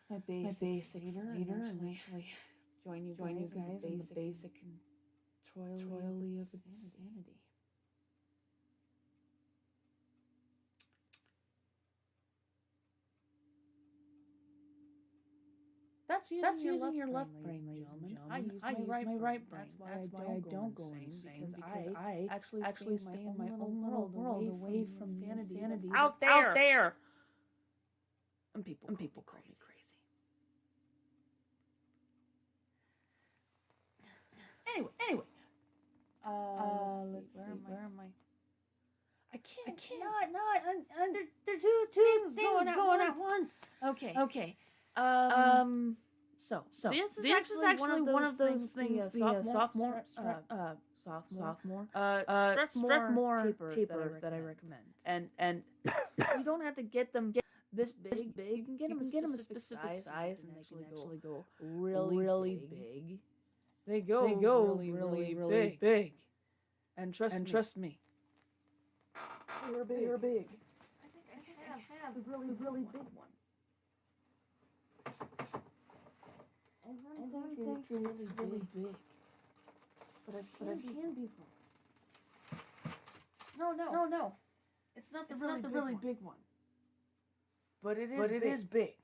my basic later and actually join you guys in the basic control of insanity. That's using your left brain, ladies and gentlemen. I use my right brain. That's why I don't go insane, because I actually stay in my own little world away from the insanity out there. And people call me crazy. Anyway. Let's see. Where am I? I can't. Not. There are two things going at once. Okay. So this is actually one of those things. The sophomore Strathmore paper that I recommend. And you don't have to get them this big. You can get them a specific size, and they can actually go really big. They go really big. And trust me. They're big. I think I have a really big one. Everything thinks it's really big. But it can be full. No. It's not the really big one. But it is big.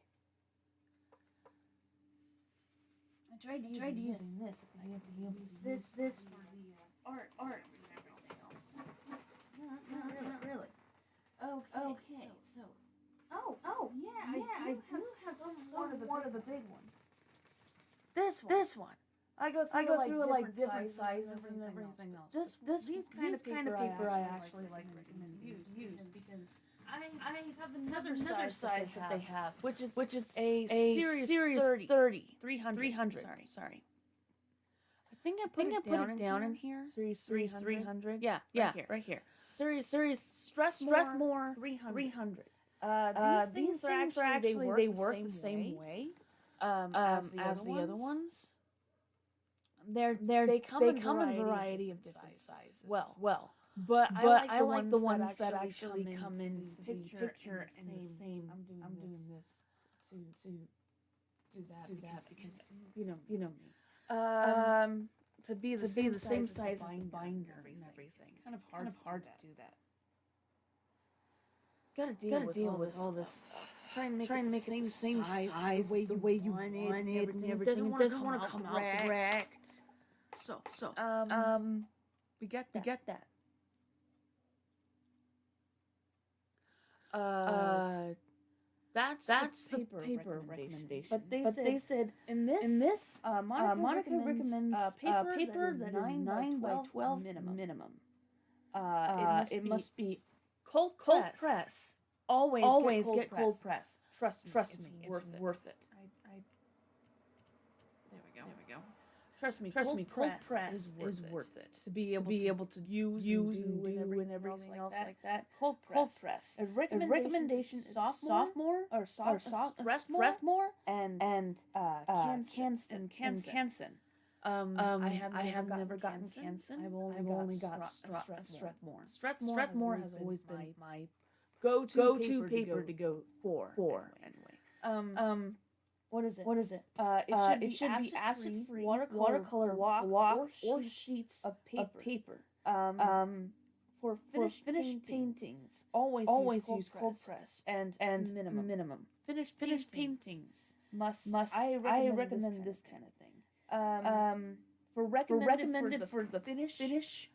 I tried using this. I have to use this for the art and everything else. Not really. Okay. So. Oh, yeah. I do have somewhat of a big one. This one. I go through like different sizes and everything else. These kind of paper I actually like recommend use because I have another size that they have, which is a series 300. Sorry. I think I put it down in here. Series 300. Yeah, right here. Series Strathmore 300. These things are actually they work the same way as the other ones. They come in a variety of different sizes. Well. But I like the ones that actually come in the picture and the same. I'm doing this to do that because you know me. To be the same size as the binder and everything. It's kind of hard to do that. Gotta deal with all this stuff. Trying to make it the same size the way you want it and everything. It doesn't want to come out correct. So we get that. That's the paper recommendation. But they said in this Monica recommends paper that is 9 by 12 minimum. It must be cold press. Always get cold press. Trust me, it's worth it. There we go. Trust me, cold press is worth it. To be able to use and do and everything else like that. Cold press. A recommendation is sophomore or sophomore and Canson. I have never gotten Canson. I've only got Strathmore. Strathmore has always been my go-to paper to go for anyway. What is it? It should be acid-free watercolor block or sheets of paper. For finished paintings, always use cold press and minimum. Finished paintings must. I recommend this kind of thing. For recommended for the finish things,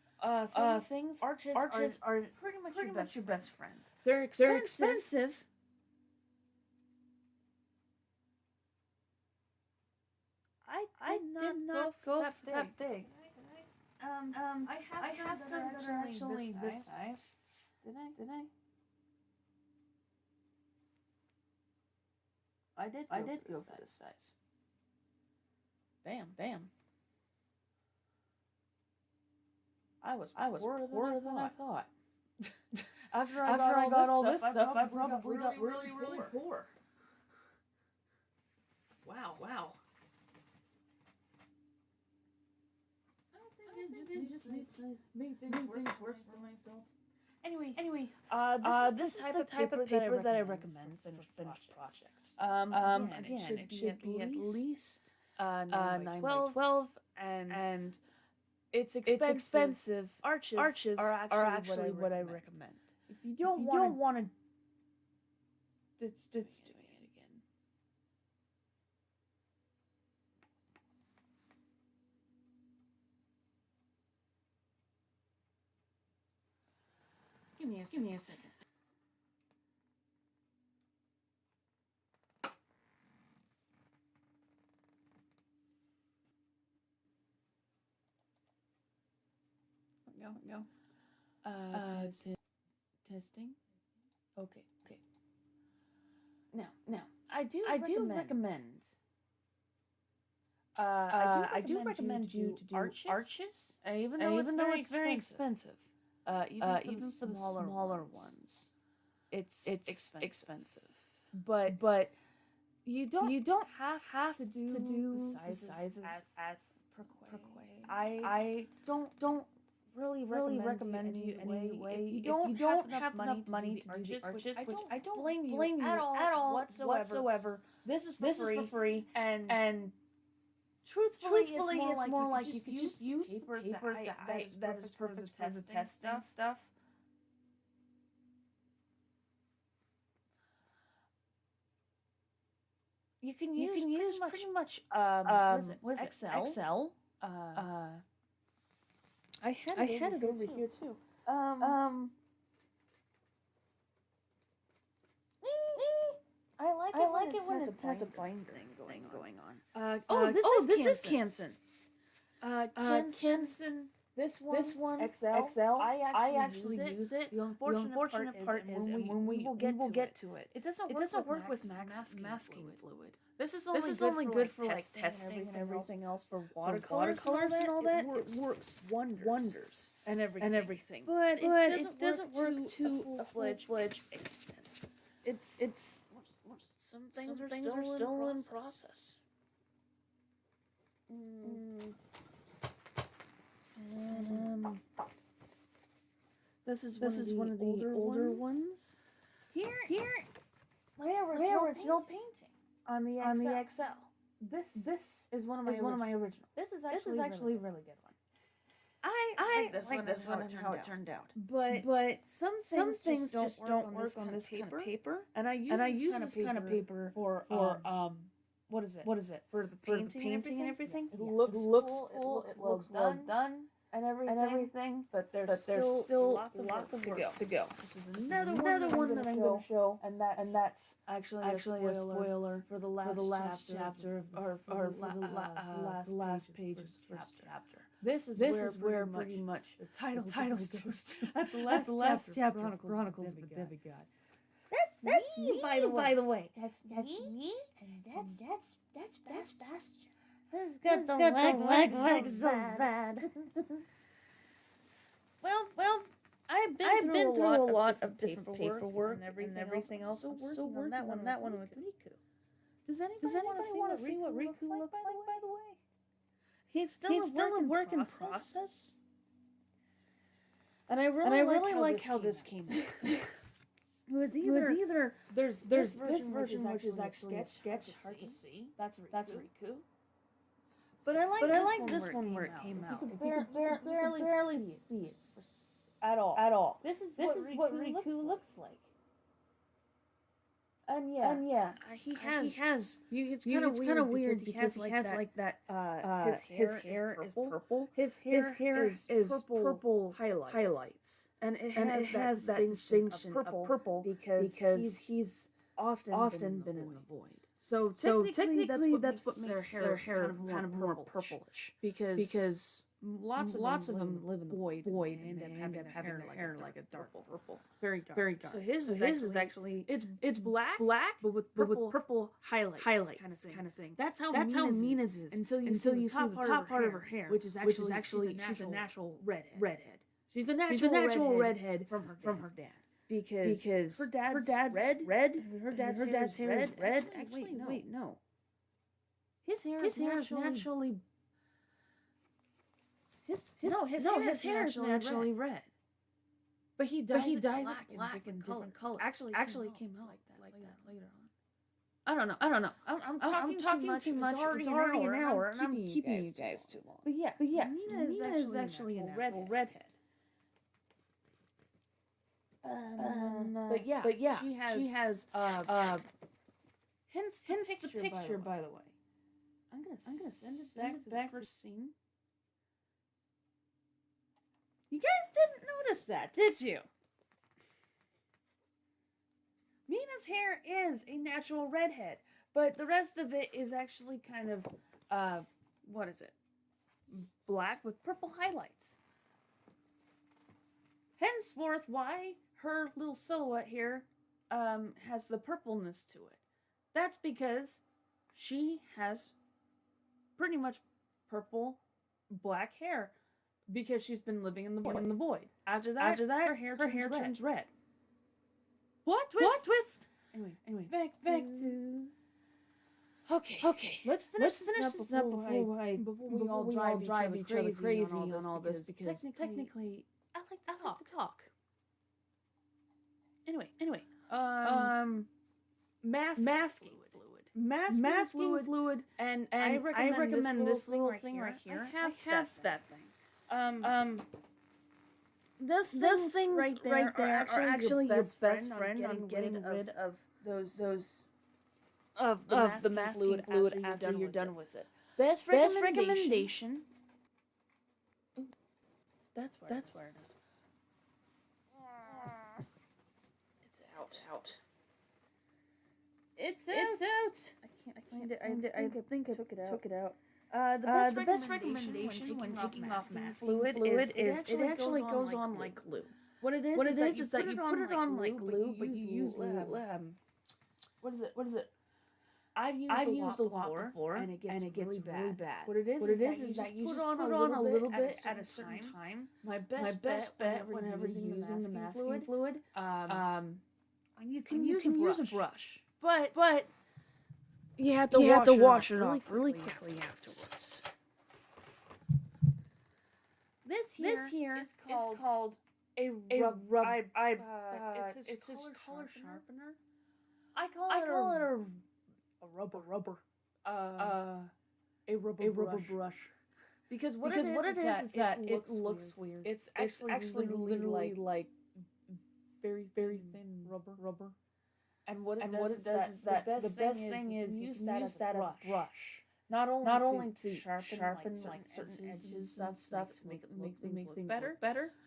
arches are pretty much your best friend. They're expensive. I did not go that big. I have some that are actually this size. Did I? I did go for this size. Bam. I was poorer than I thought. After I got all this stuff, I probably got really poor. Wow. I just made things worse for myself. Anyway, this is the type of paper that I recommend for finished projects. Again, it should be at least 9 by 12, and it's expensive. Arches are actually what I recommend. If you don't want to, it's doing it again. Give me a second. Go. Testing. Okay. Now, I do recommend. I do recommend you to do arches, even though it's very expensive. Even for the smaller ones, it's expensive. But you don't have to do the sizes as per quay. I don't really recommend you anyway. If you don't have enough money to do the arches, which I don't blame you at all whatsoever. This is for free, and truthfully, it's more like you could just use paper that is perfect for the testing stuff. You can use pretty much what is it? Excel. I had it over here too. I like it when it has a bind thing going on. This is Canson. Canson. This one, XL. I actually use it. The unfortunate part is when we will get to it. It doesn't work with masking fluid. This is only good for like testing and everything else. For watercolors and all that, it works wonders and everything. But it doesn't work to a full-fledged extent. It's some things are still in process. This is one of the older ones. Here, my original painting on the XL. This is one of my originals. This is actually a really good one. I like this one and how it turned out. But some things just don't work on this kind of paper. And I use this kind of paper for what is it? For the painting and everything. It looks cool. It looks well done. everything, but there's still lots of work to go. This is another one that I'm going to show, and that's actually a spoiler for the last chapter or for the last page of the first chapter. This is where pretty much the title goes to at the last chapter of Chronicles of a Demigod. That's me, by the way. That's me, and that's Bastion. It's got the legs so bad. Well, I've been through a lot of different paperwork and everything else. I'm still working on that one with Riku. Does anybody want to see what Riku looks like, by the way? He's still a work in process. And I really like how this came out. It was either there's this version which is actually sketch hard to see. That's Riku. But I like this one where it came out. You can barely see it at all. This is what Riku looks like. And yeah, he has. It's kind of weird because he has like that. His hair is purple. His hair is purple highlights, and it has that distinction of purple because he's often been in the void. So technically that's what makes their hair kind of more purplish because lots of them live in the void and end up having their hair like a dark purple, very dark. So his is actually it's black but with purple highlights kind of thing. That's how Mina's is until you see the top part of her hair, which is actually she's a natural redhead. She's a natural redhead from her dad. Because her dad's red. Her dad's hair is red. Actually, no. His hair is naturally. His hair is naturally red. But he dyes it black in different colors. Actually, it came out like that later on. I don't know. I'm talking too much. It's already an hour, and I'm keeping you guys too long. But yeah, Mina is actually a natural redhead. But yeah, she has hence the picture, by the way. I'm gonna send it back to the first scene. You guys didn't notice that, did you? Mina's hair is a natural redhead, but the rest of it is actually kind of what is it? Black with purple highlights. Henceforth, why her little silhouette here has the purpleness to it. That's because she has pretty much purple black hair because she's been living in the void. After that, her hair turns red. What twist? Anyway, back to. Okay. Let's finish this up before we all drive each other crazy on all this because technically I like to talk. Anyway, masking fluid, and I recommend this little thing right here. I have that thing. Those things right there are actually your best friend on getting rid of those of the masking fluid after you're done with it. Best recommendation. Ooh, that's where it is. It's out. I can't find it. I think I took it out. The best recommendation when taking off masking fluid is it actually goes on like glue. What it is that you put it on like glue, but you use what is it? I've used a lot before, and it gets really bad. What it is that you just put on a little bit at a certain time. My best bet whenever you're using the masking fluid, you can use a brush, but you have to wash it off really quickly afterwards. This here is called a rub. It's his color sharpener. I call it a rubber. A rubber brush. Because what it is that it looks weird. It's actually literally like very thin rubber. And what it does is that the best thing is you use that as a brush. not only to sharpen like certain edges and and stuff to make things look better,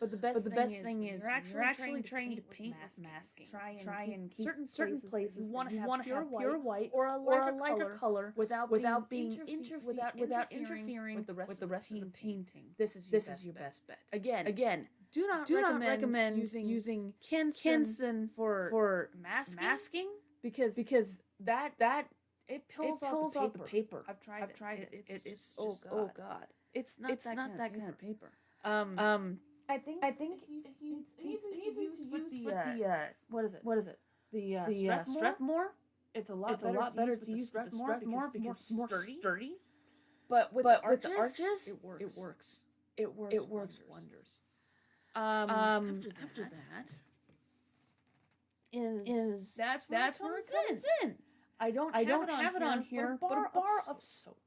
but the best thing is when you're actually trying to paint with masking. Try and keep certain places you want to want to have pure white or a lighter color without being without interfering with the rest of the painting. This is your best bet. Again, Do not recommend using Kensen for masking because that it pulls out the paper. I've tried it. It's just oh god. It's not that kind of paper. I think it's easy to use with the what is it? The Strathmore. It's a lot better to use with the Strathmore because it's more sturdy. But with the arches, it works. It works wonders. After that is that's where it comes in. I don't have it on here, but a bar of soap.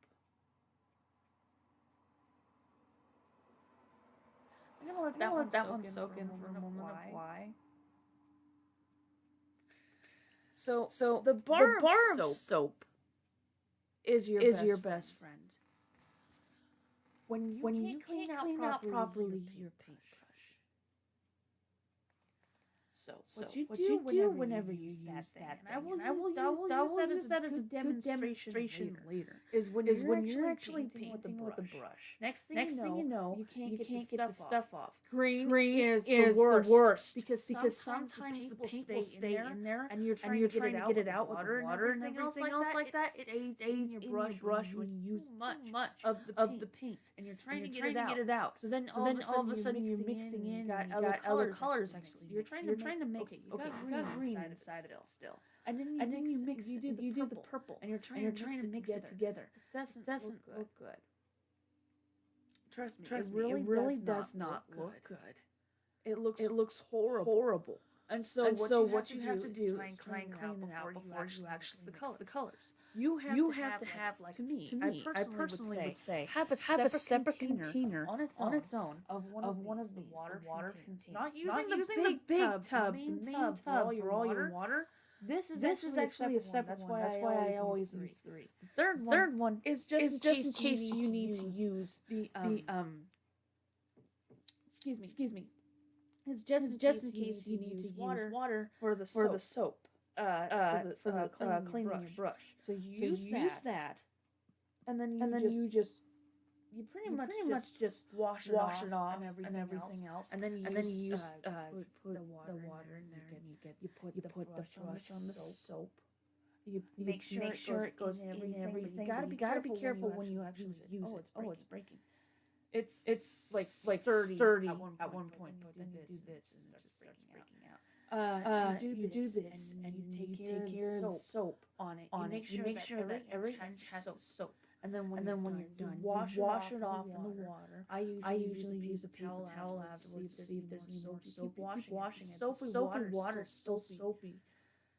I'm gonna let that one soak in for a moment. Why? So the bar of soap is your best friend. When you can't clean out properly your paintbrush. So what you do whenever you use that, and I will use that as a good demonstration later, is when you're actually painting with the brush. Next thing you know, you can't get the stuff off. Green is the worst because sometimes the paint will stay in there, and you're trying to get it out with water and everything else like that. It stays in your brush when you use too much of the paint, and you're trying to get it out. So then all of a sudden you're mixing in, you got other colors actually. You're trying to make you got green inside of it still, and then you do the purple, and you're trying to mix it together. It doesn't look good. Trust me, it really does not look good. It looks horrible. And so what you have to do is try and clean it out before you actually mix the colors. You have to have like, to me, I personally would say have a separate container on its own of one of the water containers. Not using the big tub, the main tub for all your water. This is actually a separate one. That's why I always use 3. The third one is just in case you need to use the excuse me. It's just in case you need to use water for the soap. For cleaning your brush. So you use that, and then you pretty much just wash it off and everything else, and then you use put the water in there, and you put the brush on the soap. You make sure it goes in everything. But you gotta be careful when you actually use it. Oh, it's breaking. It's like sturdy at one point, but then you do this and it just starts breaking out. You do this and you take care of the soap on it. You make sure that every inch has soap. And then when you're done, you wash it off in the water. I usually use a paper towel afterwards to see if there's any more soap. Keep washing it. Soapy water is still soapy.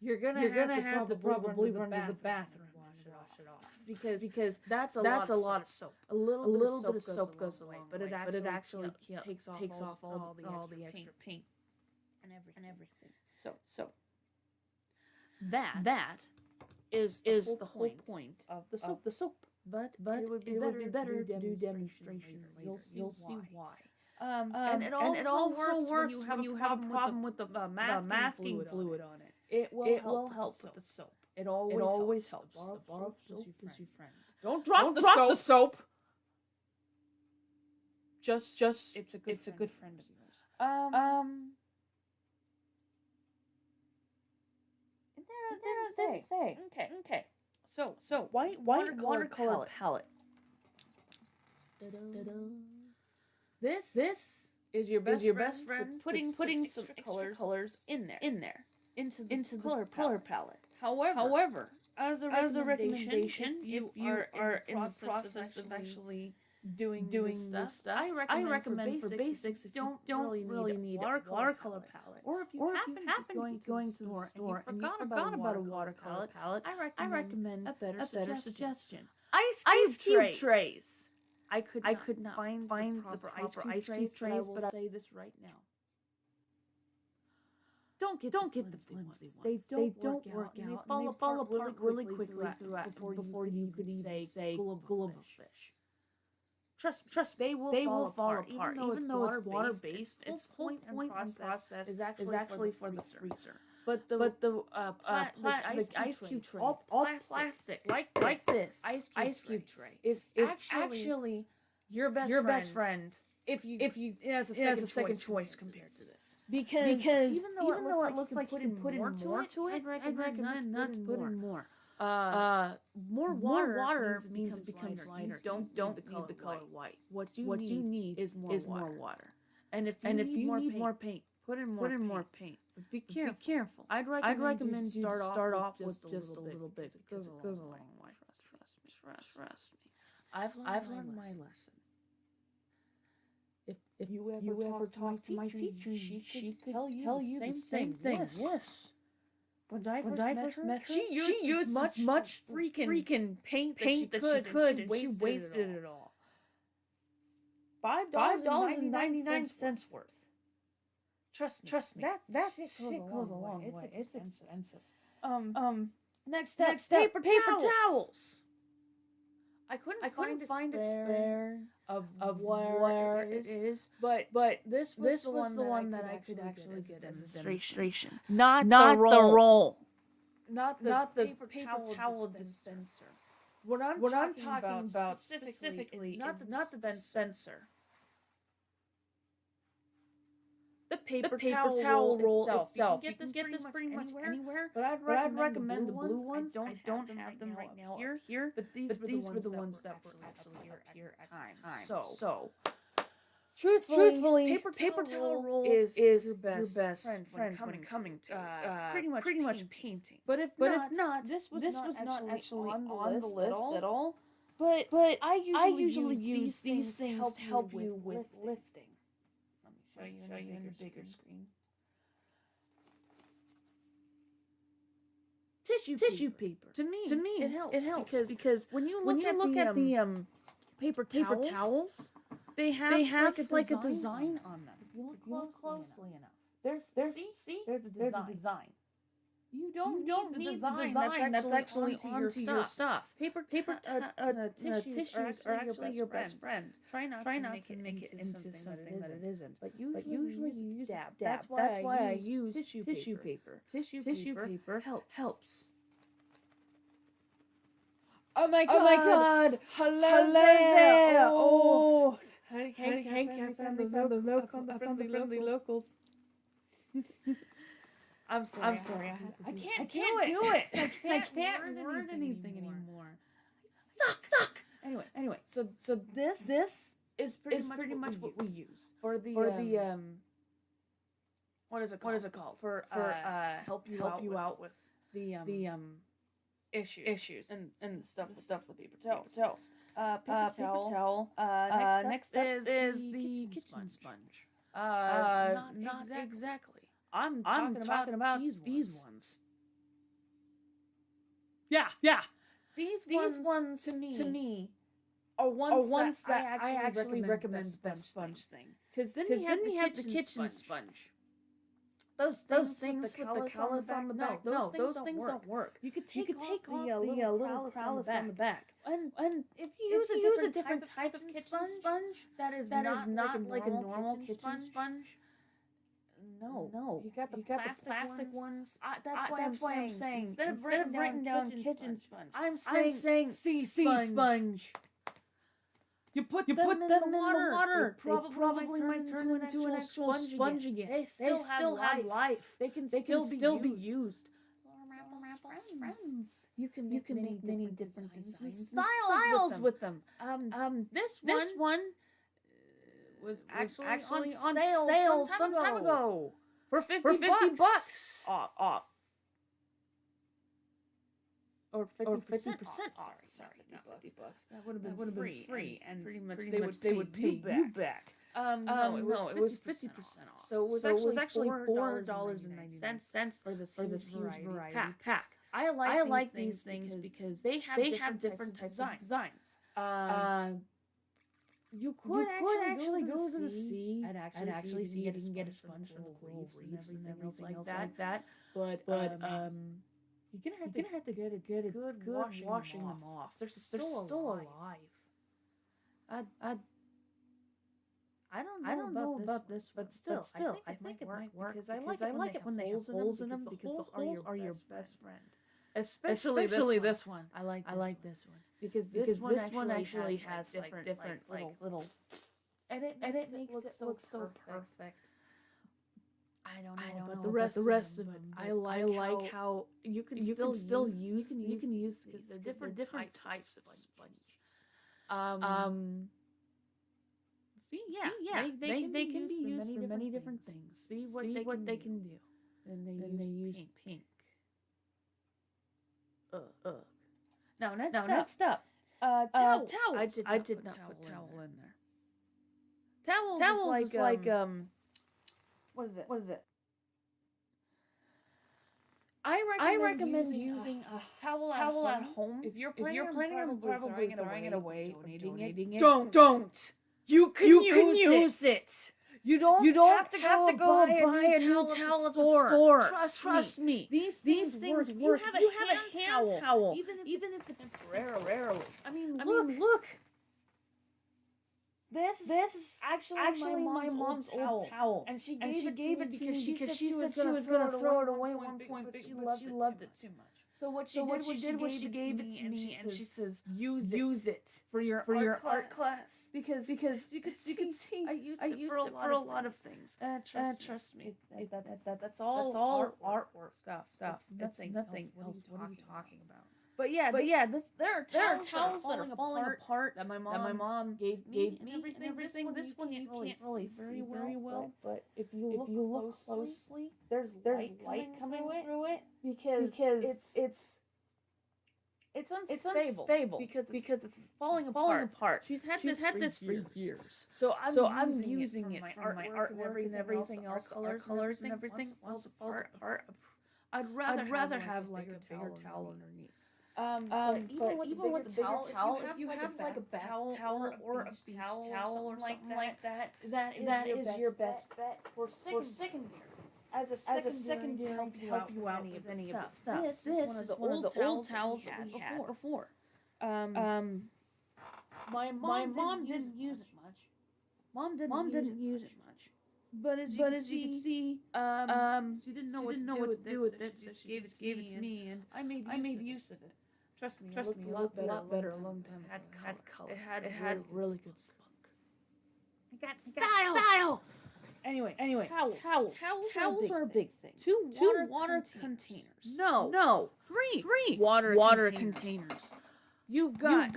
You're gonna have to probably run to the bathroom and wash it off because that's a lot of soap. A little bit of soap goes away, but it actually takes off all the extra paint and everything. So that is the whole point of the soap. But it would be better to do demonstration later. You'll see why. And it all works when you have a problem with the masking fluid on it. It will help with the soap. It always helps. Borrow soap is your friend. Don't drop the soap. Just it's a good friend of yours. Say. Okay. So white watercolor palette. This is your best friend putting some extra colors in there into the color palette. However, as a recommendation, if you are in the process of actually doing this stuff, I recommend for basics if you don't really need a watercolor palette, or if you happen to be going to the store and you forgot about a watercolor palette, I recommend a better suggestion. Ice cube trays. I could not find the proper ice cube trays, but I will say this right now. don't get the flimsy ones. They don't work out. And they fall apart really quickly before you could even say global fish. Trust me, they will fall apart. Even though it's water-based, its whole point and process is actually for the freezer. But the ice cube tray, all plastic, like this ice cube tray, is actually your best friend. If you it has a second choice compared to this. Because even though it looks like you can put in more to it, I'd recommend not to put in more. More water means it becomes lighter. You don't need the color white. What you need is more water. And if you need more paint, put in more paint. But be careful. I'd recommend you start off with just a little bit because it goes a long way. Trust me. I've learned my lesson. If you ever talk to my teacher, she could tell you the same thing. Yes. When I first met her, she used much freaking paint that she could, and she wasted it all. $5.99 worth. Trust me. That shit goes a long way. It's expensive. Next up, paper towels. I couldn't find a spare of where it is, but this was the one that I could actually get as a demonstration. Not the roll. Not the paper towel dispenser. What I'm talking about specifically is not the dispenser. The paper towel roll itself. You can get this pretty much anywhere. But I'd recommend the blue ones. I don't have them right now here. But these were the ones that were actually here at the time. So truthfully, paper towel roll is your best friend when coming to pretty much painting. But if not, this was not actually on the list at all. But I usually use these things to help you with lifting. Let me show you on your bigger screen. Tissue paper. To me, it helps because when you look at the paper towels, they have like a design on them. If you look closely enough, there's a design. You don't need the design that's actually onto your stuff. Paper tissues are actually your best friend. Try not to make it into something that it isn't. But usually you use dab. That's why I use tissue paper. Tissue paper helps. Oh my god! Hello there! Oh! Hank, I found the friendly locals. I'm sorry. I can't do it. I can't learn anything anymore. Suck. Anyway. So this is pretty much what we use for the what is it called? For help you out with the issues and stuff with paper towels. Paper towel. Next is the kitchen sponge. Not exactly. I'm talking about these ones. Yeah. These ones to me are ones that I actually recommend best sponge thing. Because then you have the kitchen sponge. Those things with the callus on the back. No, those things don't work. You could take off the little callus on the back. And if you use a different type of kitchen sponge that is not like a normal kitchen sponge. No. You got the plastic ones. That's why I'm saying instead of writing down kitchen sponge, I'm saying sea sponge. You put them in the water. They probably might turn into an actual sponge again. They still have life. They can still be used. Friends. You can make many different designs and styles with them. This one was actually on sale some time ago for 50 bucks off. Or 50% off. Sorry, not 50 bucks. That would have been free, and pretty much they would pay you back. No, it was 50% off. So it was actually $4.99 for this huge variety pack. I like these things because they have different types of designs. You could actually go to the sea and actually see if you can get a sponge from the coral reefs and everything else like that. But you're gonna have to get a good washing them off. They're still alive. I don't know about this, but still, I think it might work because I like it when they have holes in them because the holes are your best friend. Especially this one. I like this one because this one actually has different little and it makes it look so perfect. I don't know about the rest of it. I like how you can still use because they're different types of sponges. They can be used for many different things. See what they can do. And they use pink. Now next up, towels. I did not put towel in there. Towels is like what is it? I recommend using a towel at home. If you're planning on probably throwing it away, donating it, don't. You can use it. You don't have to go buy a new towel at the store. Trust me. These things work. You have a hand towel, even if it's temporarily. I mean, look. This is actually my mom's old towel, and she gave it to me because she said she was gonna throw it away at one point, but she loved it too much. So what she did was she gave it to me, and she says, use it for your art class because you could see I used it for a lot of things. Trust me, that's all artwork stuff. That's nothing else. What are you talking about? But yeah, there are towels that are falling apart that my mom gave me and everything. This one you can't really see very well, but if you look closely, there's light coming through it because it's unstable because it's falling apart. She's had this for years. So I'm using it for my art and everything else, colors and everything falls apart. I'd rather have like a bigger towel underneath. But even with the bigger towel, if you have like a bath towel or a beach towel or something like that, that is your best bet for secondary. As a secondary to help you out with any of the stuff. This is one of the old towels that we had before. My mom didn't use it much. Mom didn't use it much. But as you can see, she didn't know what to do with it, so she gave it to me, and I made use of it. Trust me, it looked a lot better a long time ago. It had color. It had really good spunk. It got style. Anyway, towels are a big thing. Two water containers. No, three water containers. You've got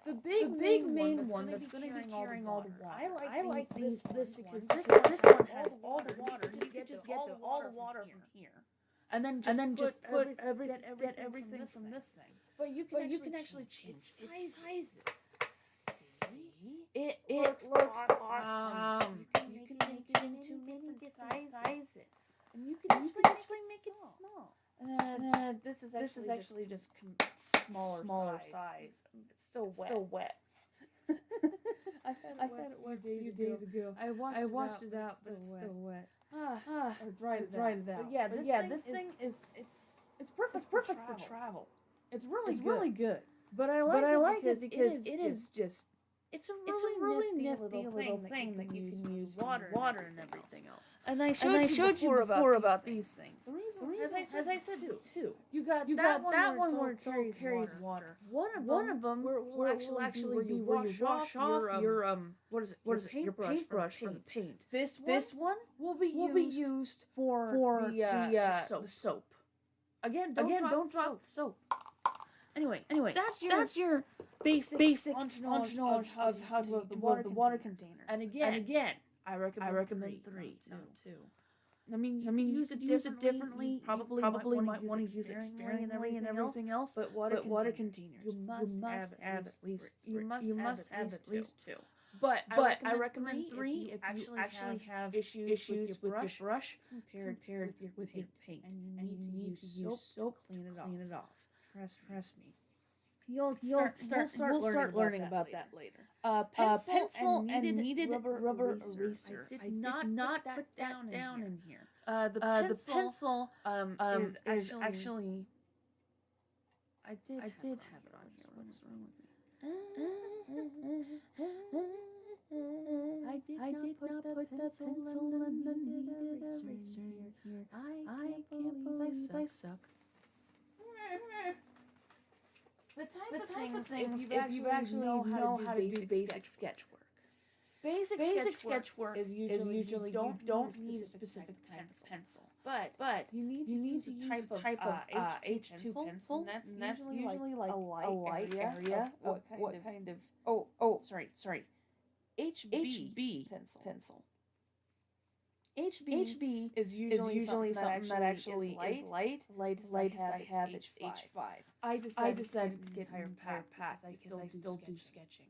the big main one that's going to be carrying all the water. I like this because this one has all the water. You can just get all the water from here, and then just put everything from this thing. But you can actually change its sizes. It looks awesome. You can make it into different sizes, and you can actually make it small. This is actually just smaller size. It's still wet. I had it wet a few days ago. I washed it out, but it's still wet. I dried it out. But yeah, this thing is it's perfect for travel. It's really good. But I like it because it is just. It's a really nifty little thing that you can use water and everything else. And I showed you before about these things. The reason, as I said, two. You got that one where it carries water. One of them will actually be where you wash off your what is it? Your paintbrush for the paint. This one will be used for the soap. Again, don't drop the soap. Anyway, that's your basic knowledge of how to the water container. And again, I recommend three too. I mean, you use it differently. Probably might want to use it sparingly and everything else. But water containers, you must have at least two. But I recommend three if you actually have issues with your brush compared with your paint, and you need to use soap to clean it off. Trust me. We'll start learning about that later. Pencil and kneaded rubber eraser. I did not put that down in here. The pencil is actually. I did have it on here. What is wrong with me? I did not put the pencil and the kneaded eraser here. I can't believe I suck. The type of things if you actually know how to do basic sketch work. Basic sketch work is usually you don't need a specific type of pencil. But you need to use a type of H2 pencil, and that's usually like a light area of what kind of sorry. HB pencil. HB is usually something that actually is light. Light as I have it's H5. I decided to get an entire pack because I still do sketching.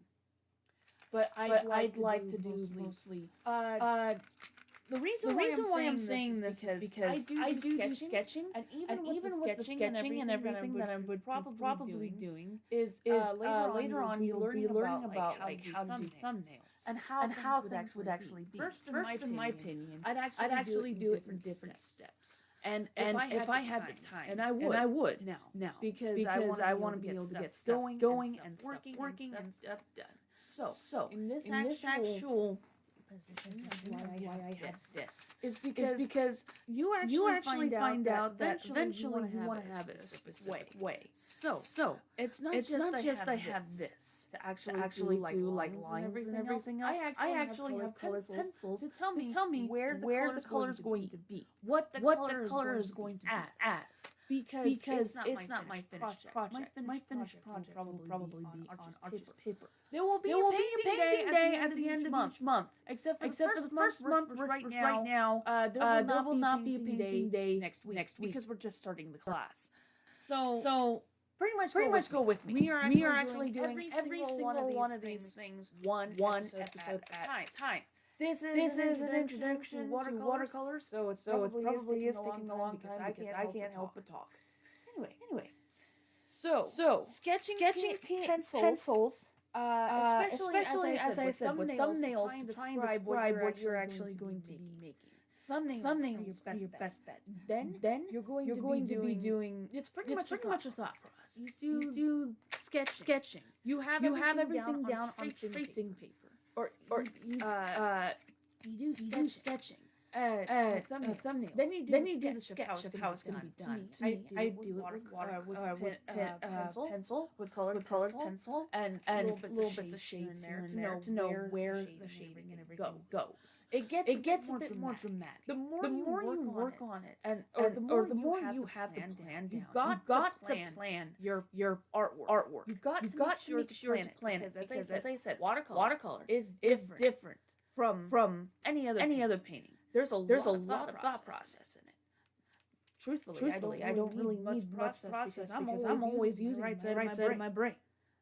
But I'd like to do mostly. The reason why I'm saying this is because I do sketching, and even with the sketching and everything that I would probably be doing is later on you'll be learning about like how to do thumbnails and how things would actually be. First, in my opinion, I'd actually do it in different steps. And if I had the time, and I would now because I want to be able to get stuff going and stuff working and stuff done. So in this actual position why I have this is because you actually find out that eventually you want to have it a specific way. So it's not just I have this to actually do like lines and everything else. I actually have colorful pencils to tell me where the color is going to be, what the color is going to be as. Because it's not my finished project. My finished project will probably be on Archie's paper. There will be a painting day at the end of each month. Except for the first month, right now, there will not be a painting day next week because we're just starting the class. So pretty much go with me. We are actually doing every single one of these things one episode at a time. This is an introduction to watercolors, so it probably is taking a long time because I can't help but talk. Anyway, so sketching pencils, especially as I said, with thumbnails to try and describe what you're actually going to be making. Thumbnails are your best bet. Then you're going to be doing. It's pretty much a thought process. You do sketching. You have everything down on tracing paper. Or you do sketching. Thumbnails. Then you do the sketch of how it's going to be done. I do it with pencil, with colored pencil, and little bits of shades here and there to know where the shading and everything goes. It gets a bit more dramatic. The more you work on it, and the more you have the plan down, you've got to plan your artwork. You've got to make sure to plan it because, as I said, watercolor is different from any other painting. There's a lot of thought process in it. Truthfully, I don't really need much process because I'm always using the right side of my brain.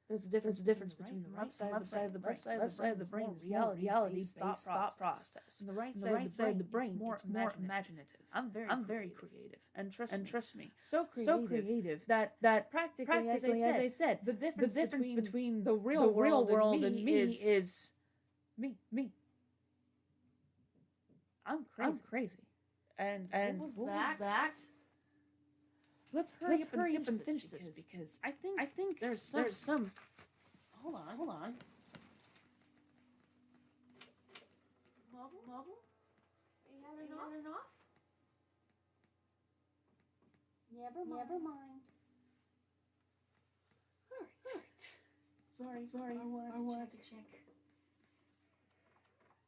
There's a difference between the left side of the brain. Left side of the brain is reality thought process. And the right side of the brain is more imaginative. I'm very creative, and trust me, so creative that practically, as I said, the difference between the real world and me is me. I'm crazy. And what was that? Let's hurry up and finish this because I think there's some. Hold on. Marvel? Are you having enough? Never mind. Alright. Sorry. I wanted to check.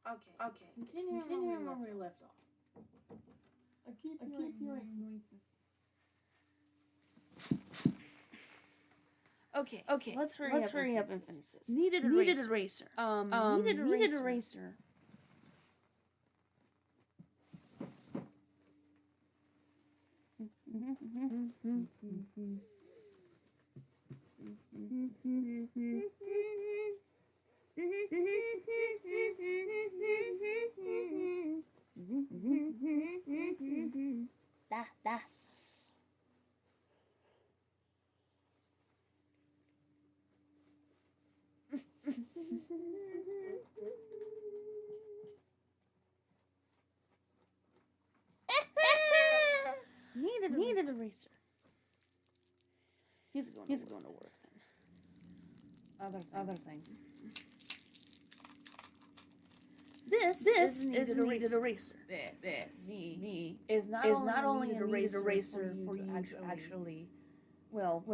Okay. Continuing where we left off. I keep hearing noises. Okay. Let's hurry up and finish this. Needed eraser. Needed eraser. Da. He's going to work then. Other things. This is a needed eraser. This is not only a needed eraser for you to actually, well,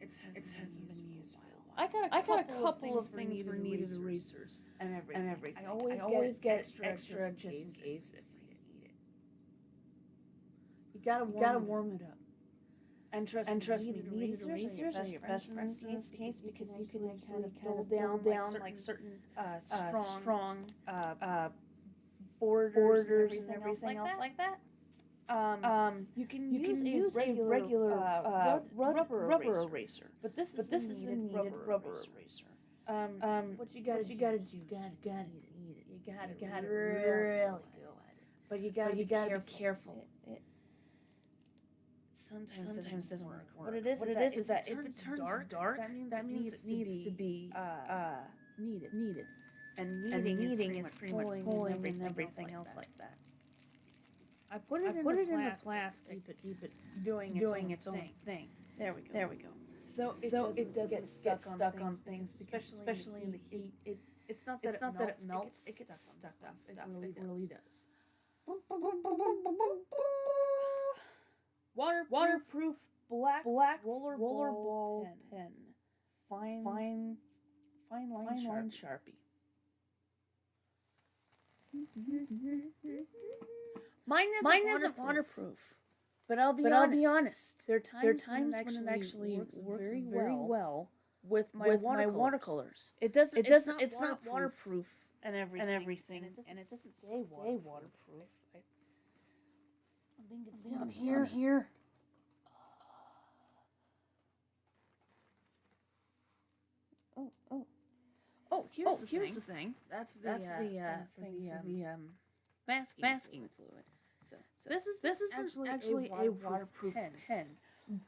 it hasn't been used for a while. I got a couple of things for needed erasers and everything. I always get extra just in case if I didn't need it. You gotta warm it up. And trust me, needed erasers are your best friends in this case because you can kind of pull down like certain strong borders and everything else like that. You can use a regular rubber eraser, but this is a needed rubber eraser. What you gotta do, you gotta eat it. You gotta really go at it, but you gotta be careful. Sometimes doesn't work. What it is is that if it turns dark, that means it needs to be kneaded. And kneading is pretty much pulling and everything else like that. I put it in the plastic to keep it doing its own thing. There we go. So it doesn't get stuck on things, especially in the heat. It's not that it melts. It gets stuck on stuff. It really does. Waterproof black rollerball pen. Fine line Sharpie. Mine isn't waterproof, but I'll be honest. There are times when it actually works very well with my watercolors. It's not waterproof and everything, and it doesn't stay waterproof. I think it's down here. Oh, here's the thing. That's the thing for the masking fluid. So this is actually a waterproof pen.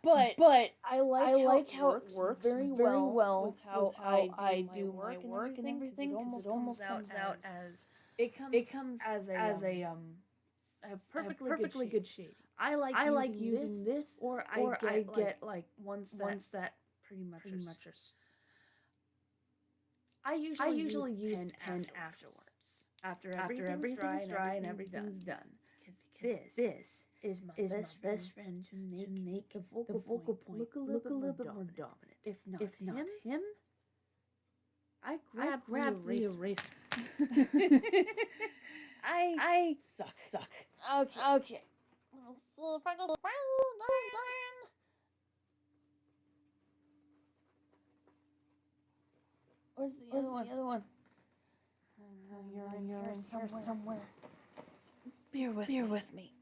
But I like how it works very well with how I do my work and everything. Because it almost comes out as it comes as a perfectly good shade. I like using this, or I get like ones that pretty much are. I usually use pen afterwards. After everything's dry and everything's done. Because this is my best friend to make the focal point look a little bit more dominant. If not him, I grabbed the eraser. I suck. Okay. Where's the other one? You're in here somewhere. Bear with me.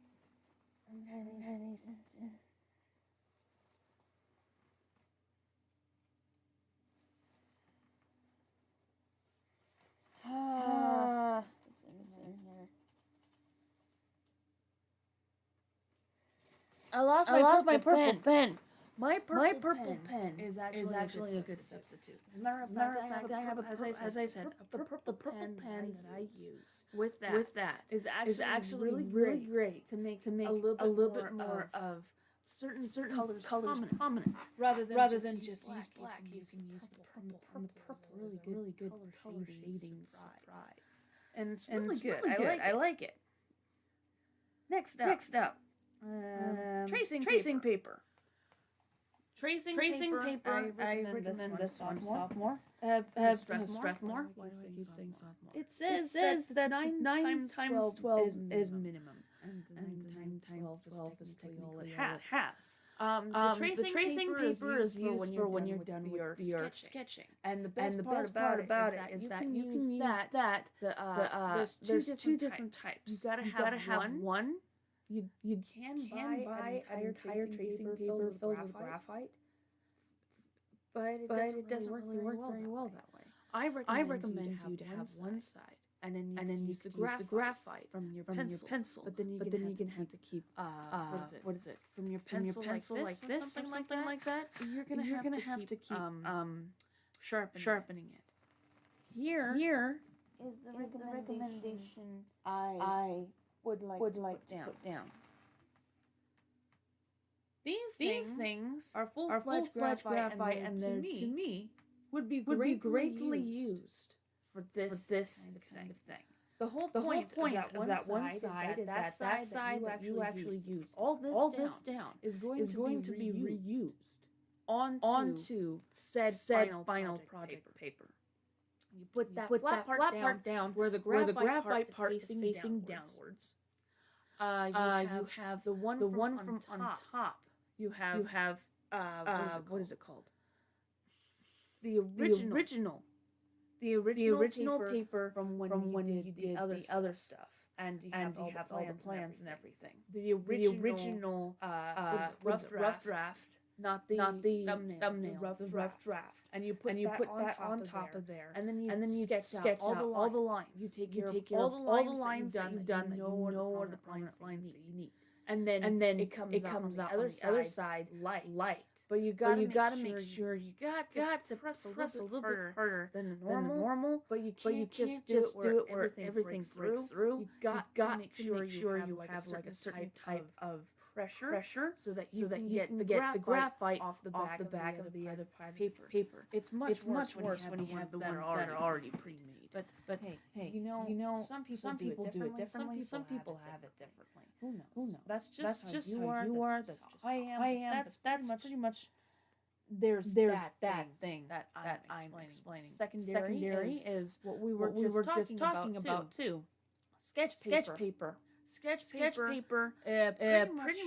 I lost my purple pen. My purple pen is actually a good substitute. As a matter of fact, I have as I said, the purple pen that I use with that is actually really great to make a little bit more of certain colors prominent. Rather than just use black, you can use the purple. Really good color shading surprise. And it's really good. I like it. Next up. Tracing paper. Tracing paper. I recommend this one. Sophomore. Strathmore. Why do I keep saying sophomore? It says that 9 times 12 is minimum, and 9 times 12 is technically all it has. The tracing paper is used for when you're done with your sketching. And the best part about it is that you can use that. There's two different types. You gotta have one. You can buy an entire tracing paper filled with graphite, but it doesn't really work very well that way. I recommend you to have one side, and then use the graphite from your pencil. But then you can have to keep what is it from your pencil like this or something like that. You're gonna have to keep sharpening it. Here is the recommendation I would like to put down. These things are full-fledged graphite, and then to me would be greatly used for this kind of thing. The whole The point whole point of that one side is that side that you actually use all this down is going to be reused onto said final project paper. You put that flat part down where the graphite part is facing downwards. You have the one from on top. You have what is it called? The original paper from when you did the other stuff. And you have all the plans and everything. The original rough draft, not the thumbnail, the rough draft. And you put that on top of there. And then you sketch out all the lines. You take care of all the lines that you've done that you know are the prominent lines that you need. And then it comes out on the other side light. But you gotta make sure you got to press a little bit harder than normal. But you can't just do it where everything breaks through. You got to make sure you have like a certain type of pressure so that you can get the graphite off the back of the other paper. It's much worse when you have the ones that are already pre-made. But hey, you know, some people do it differently. Some people have it differently. Who knows? That's just how you are. That's just I am. That's pretty much. There's that thing that I'm explaining. Secondary is what we were just talking about too. Sketch paper. Pretty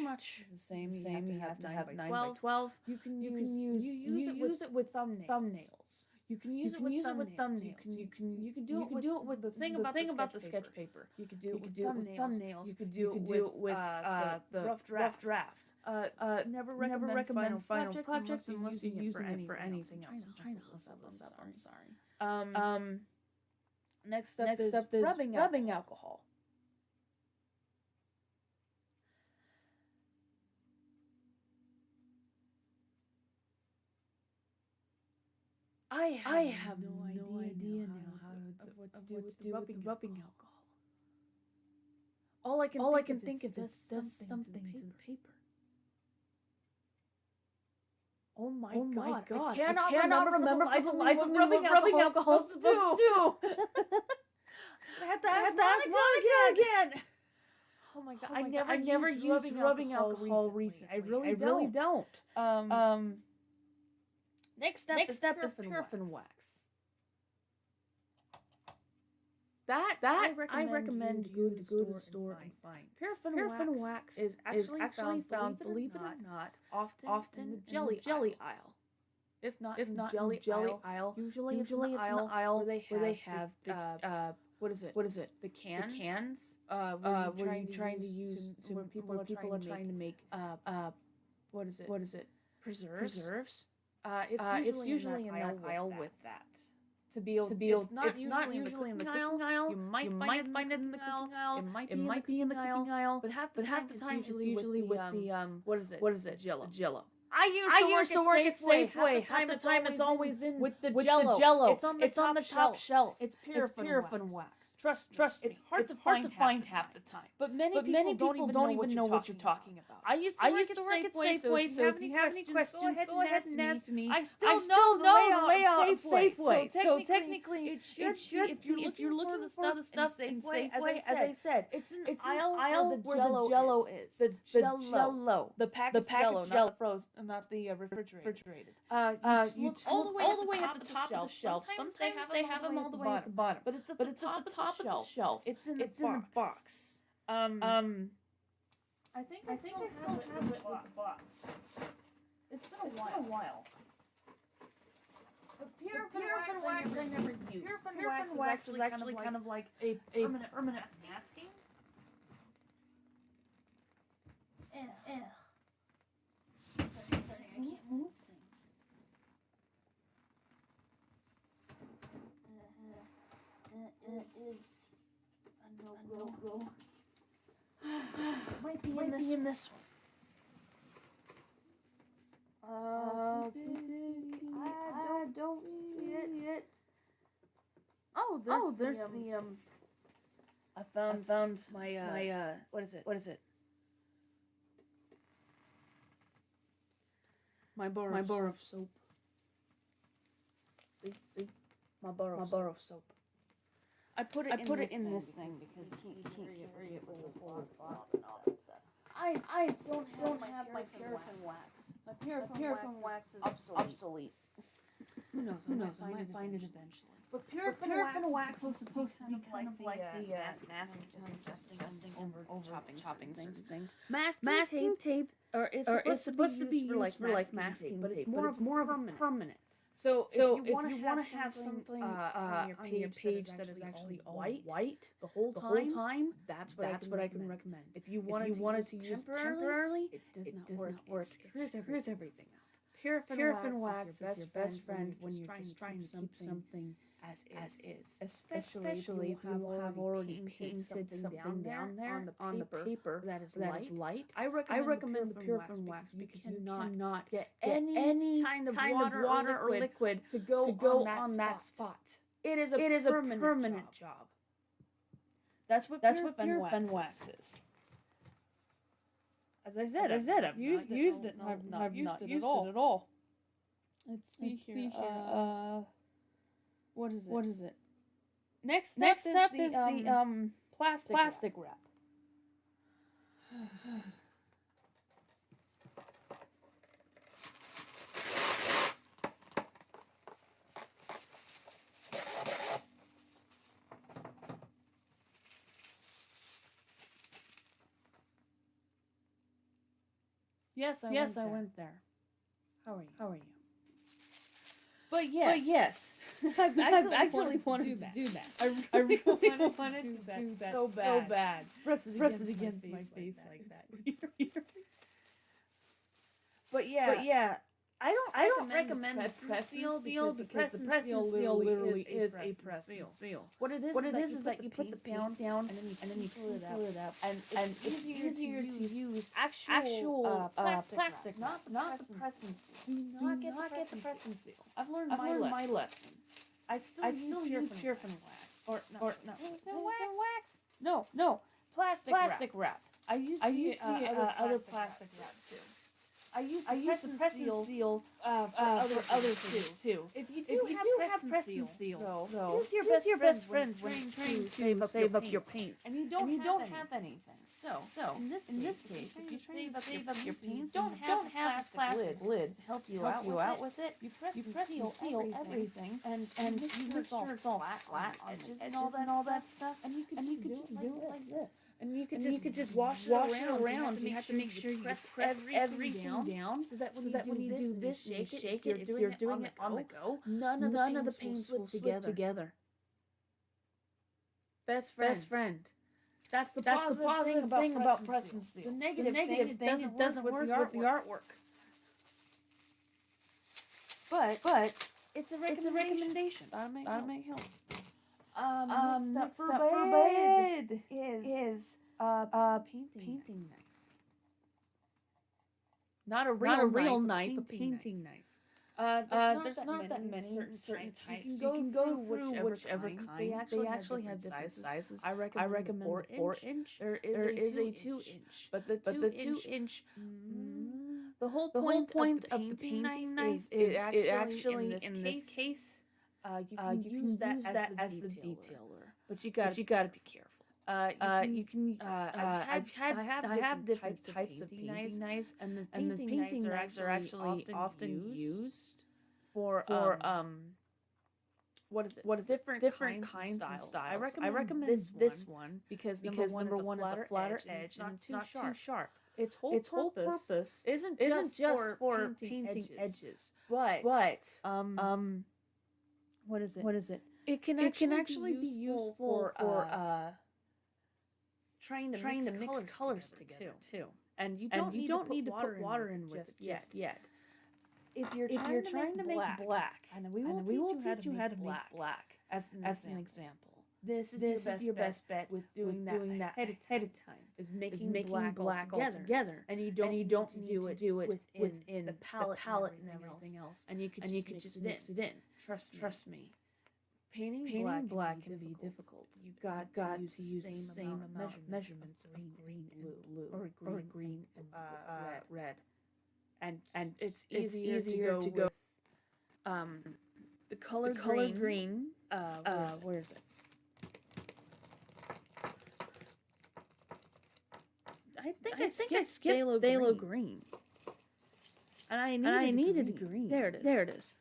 much the same. You have to have 9 by 12. You can use it with thumbnails. You can use it with thumbnails. You can do it with the thing about the sketch paper. You could do it with thumbnails. You could do it with the rough draft. Never recommend final projects unless you're using it for anything else. I'm trying to hustle this up. I'm sorry. Next up is rubbing alcohol. I have no idea now what to do with the rubbing alcohol. All I can think of is something to the paper. Oh my god! I cannot remember for the life of me what rubbing alcohol is supposed to do. I had to ask Monica again. Oh my god! I never used rubbing alcohol recently. I really don't. Next step is paraffin wax. That I recommend you go to the store and find. Paraffin wax is actually found, believe it or not, often in the jelly aisle. If not in the jelly aisle, usually it's in the aisle where they have the what is it? The cans. Where you're trying to use when people are trying to make what is it? Preserves. It's usually in that aisle with that. To be able, it's not usually in the cooking aisle. You might find it in the cooking aisle. It might be in the cooking aisle. But half the time it's usually with the what is it? Jello. I used to work at Safeway. Half the time it's always in with the Jello. It's on the top shelf. It's paraffin wax. Trust me. It's hard to find half the time. But many people don't even know what you're talking about. I used to work at Safeway, so if you have any questions, go ahead and ask me. I still know the layout of Safeway. So technically, it should if you're looking for the stuff in Safeway, as I said, it's in the aisle where the Jello is. The Jello. The packaged Jello, not the frozen, not the refrigerated. You all the way at the top of the shelf. Sometimes they have them all the way at the bottom. But it's at the top of the shelf. It's in the box. I think I still have it with the box. It's been a while. But paraffin wax I never used. Paraffin wax is actually kind of like a permanent masking. Sorry, I can't move things. It is a no-go. Might be in this one. I don't see it. Oh, there's the I found my what is it? My bar of soap. See, my bar of soap. I put it in this thing because you can't carry it with the whole box and all that stuff. I don't have my paraffin wax. My paraffin wax is obsolete. Who knows? I might find it eventually. But paraffin wax is supposed to be kind of like the mask, just adjusting over chopping things. Masking tape, or it's supposed to be used for like masking, but it's more of a permanent. So if you want to have something on your page that is actually all white the whole time, that's what I can recommend. If you wanted to use temporarily, it does not work. Here's everything. Paraffin wax is your best friend when you're just trying to keep something as is. Especially if you have already painted something down there on the paper that is light. I recommend the paraffin wax because you cannot get any kind of water or liquid to go on that spot. It is a permanent job. That's what paraffin wax is. As I said, I've used it. I've not used it at all. Let's see here. What is it? Next step is the plastic wrap. Yes, I went there. How are you? But yes, I actually wanted to do that. I really wanted to do that so bad. Press it against my face like that. But yeah, I don't recommend the press seal because the press seal literally is a press seal. What it is is that you put the paint down and then you pull it up and it's easier to use actual plastic, not the pressing seal. Do not get the pressing seal. I've learned my lesson. I still use paraffin wax or no wax. No, plastic wrap. I use the other plastic wrap too. I use the press and seal for other things too. If you do have press and seal, though, here's your best friend trying to save up your paints, and you don't have anything. So in this case, if you save up your paints, don't have a plastic lid to help you out with it. You press and seal everything, and you make sure it's all flat edges and all that stuff, and you could just do it like this. And you could just wash it around. You have to make sure you press everything down so that when you do this, shake it. If you're doing it on the go, none of the paints will slip together. Best friend. That's the positive thing about press and seal. The negative thing, it doesn't work with the artwork. But it's a recommendation. That'll make help. Next for bed is painting knife. Not a real knife, a painting knife. There's not that many certain types. You can go through whichever kind. They actually have different sizes. I recommend 4-inch. There is a 2-inch. But the 2-inch. The whole point of the painting knife is actually in this case. You can use that as the detailer, but you gotta be careful. I have different types of painting knives, and the painting knives are actually often used for what is it? Different kinds and styles. I recommend this one because number one it's a flatter edge and it's not too sharp. Its whole purpose isn't just for painting edges, but what is it? It can actually be useful for trying to mix colors together too. And you don't need to put water in with it just yet. If you're trying to make black, and we will teach you how to make black as an example. This is your best bet with doing that ahead of time. Is making black all together, and you don't need to do it within the palette and everything else. And you could just mix it in. Trust me. Painting black can be difficult. You got to use the same amount of measurements of green and blue, or green and red. and it's easier to go with the color green. Where is it? I think I skipped phthalo green. And I needed green. There it is.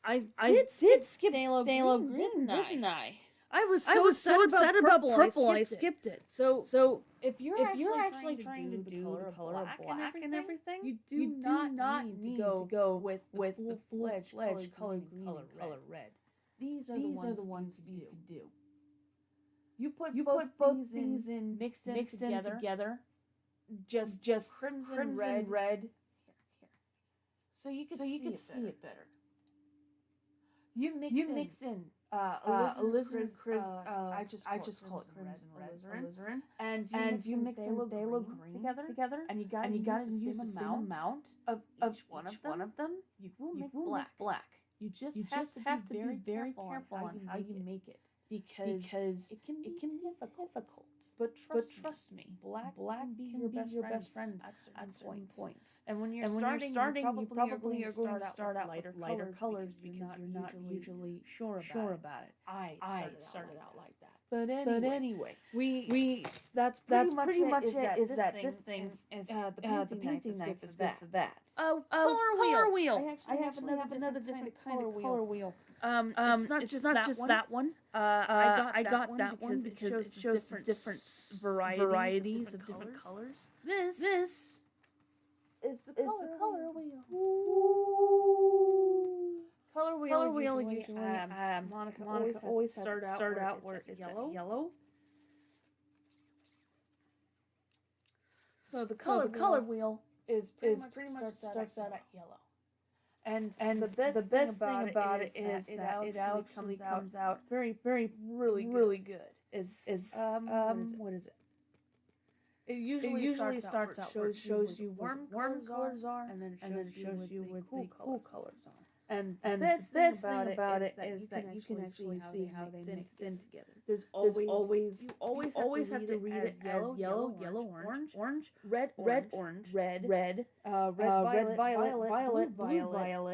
I did skip phthalo green, didn't I? I was so upset about purple, I skipped it. So if you're actually trying to do the color of black and everything, you do not need to go with the full-fledged color green and color red. These are the ones you can do. You put both these in, mixed in together. Just crimson red. Here. So you can see it better. You mix in alizarin, I just call it crimson alizarin, and you mix in phthalo green together, and you got to use the same amount of each one of them. You will make black. You just have to be very careful on how you make it, because it can be difficult. But trust me, black can be your best friend at certain points. And when you're starting, you probably are going to start out with lighter colors because you're not usually sure about it. I started out like that. But anyway, that's pretty much it. Is that this thing is the painting knife is good for that. Color wheel. I have another different kind of color wheel. It's not just that one. I got that one because it shows different varieties of different colors. This is the color wheel. Ooh. Color wheel usually Monica always start out where it's yellow. So the color wheel is pretty much starts out at yellow. And the best thing about it is that it actually comes out very really good. What is it? It usually starts out shows you where warm colors are, and then it shows you where the cool colors are. And the best thing about it is that you can actually see how they mix in together. You always have to read it as yellow, orange, red, violet,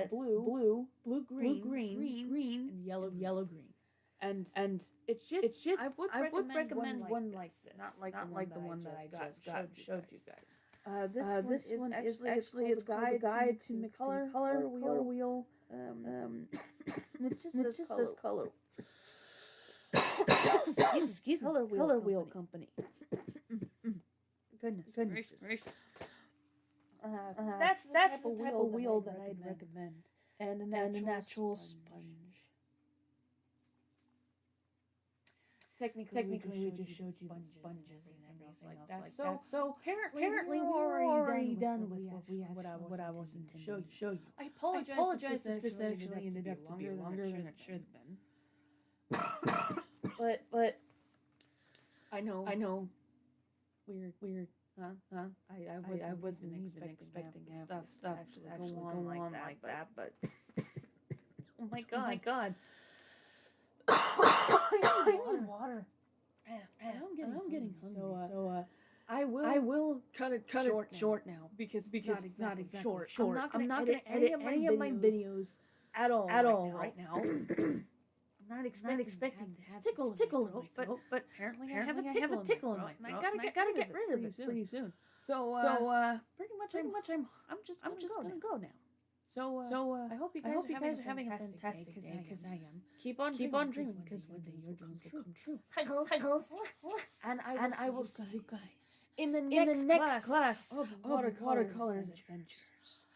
blue, green, and yellow, green. And it should. I would recommend one like this, not like the one that I just showed you guys. This one is actually it's guide to mixing color wheel. It just says color. Excuse me. Color wheel company. Goodness gracious. That's the type of wheel that I'd recommend, and a natural sponge. Technically, we just showed you sponges and everything else like that. So apparently we're already done with what I was intending to show you. I apologize if this actually ended up to be longer than it should have been. but I know. Weird. Huh? I wasn't even expecting stuff to actually go on like that. But oh my god. I need water. I'm getting hungry. So I will cut it short now because it's not exactly short. I'm not gonna edit any of my videos at all right now. I'm not expecting this tickle in my throat, but apparently I have a tickle in my throat. I gotta get rid of it pretty soon. So pretty much I'm just gonna go now. So I hope you guys are having a fantastic day, because I am. Keep on dreaming, because one day your dreams will come true. Hi girls. And I will see you guys in the next class of Watercolors Adventures.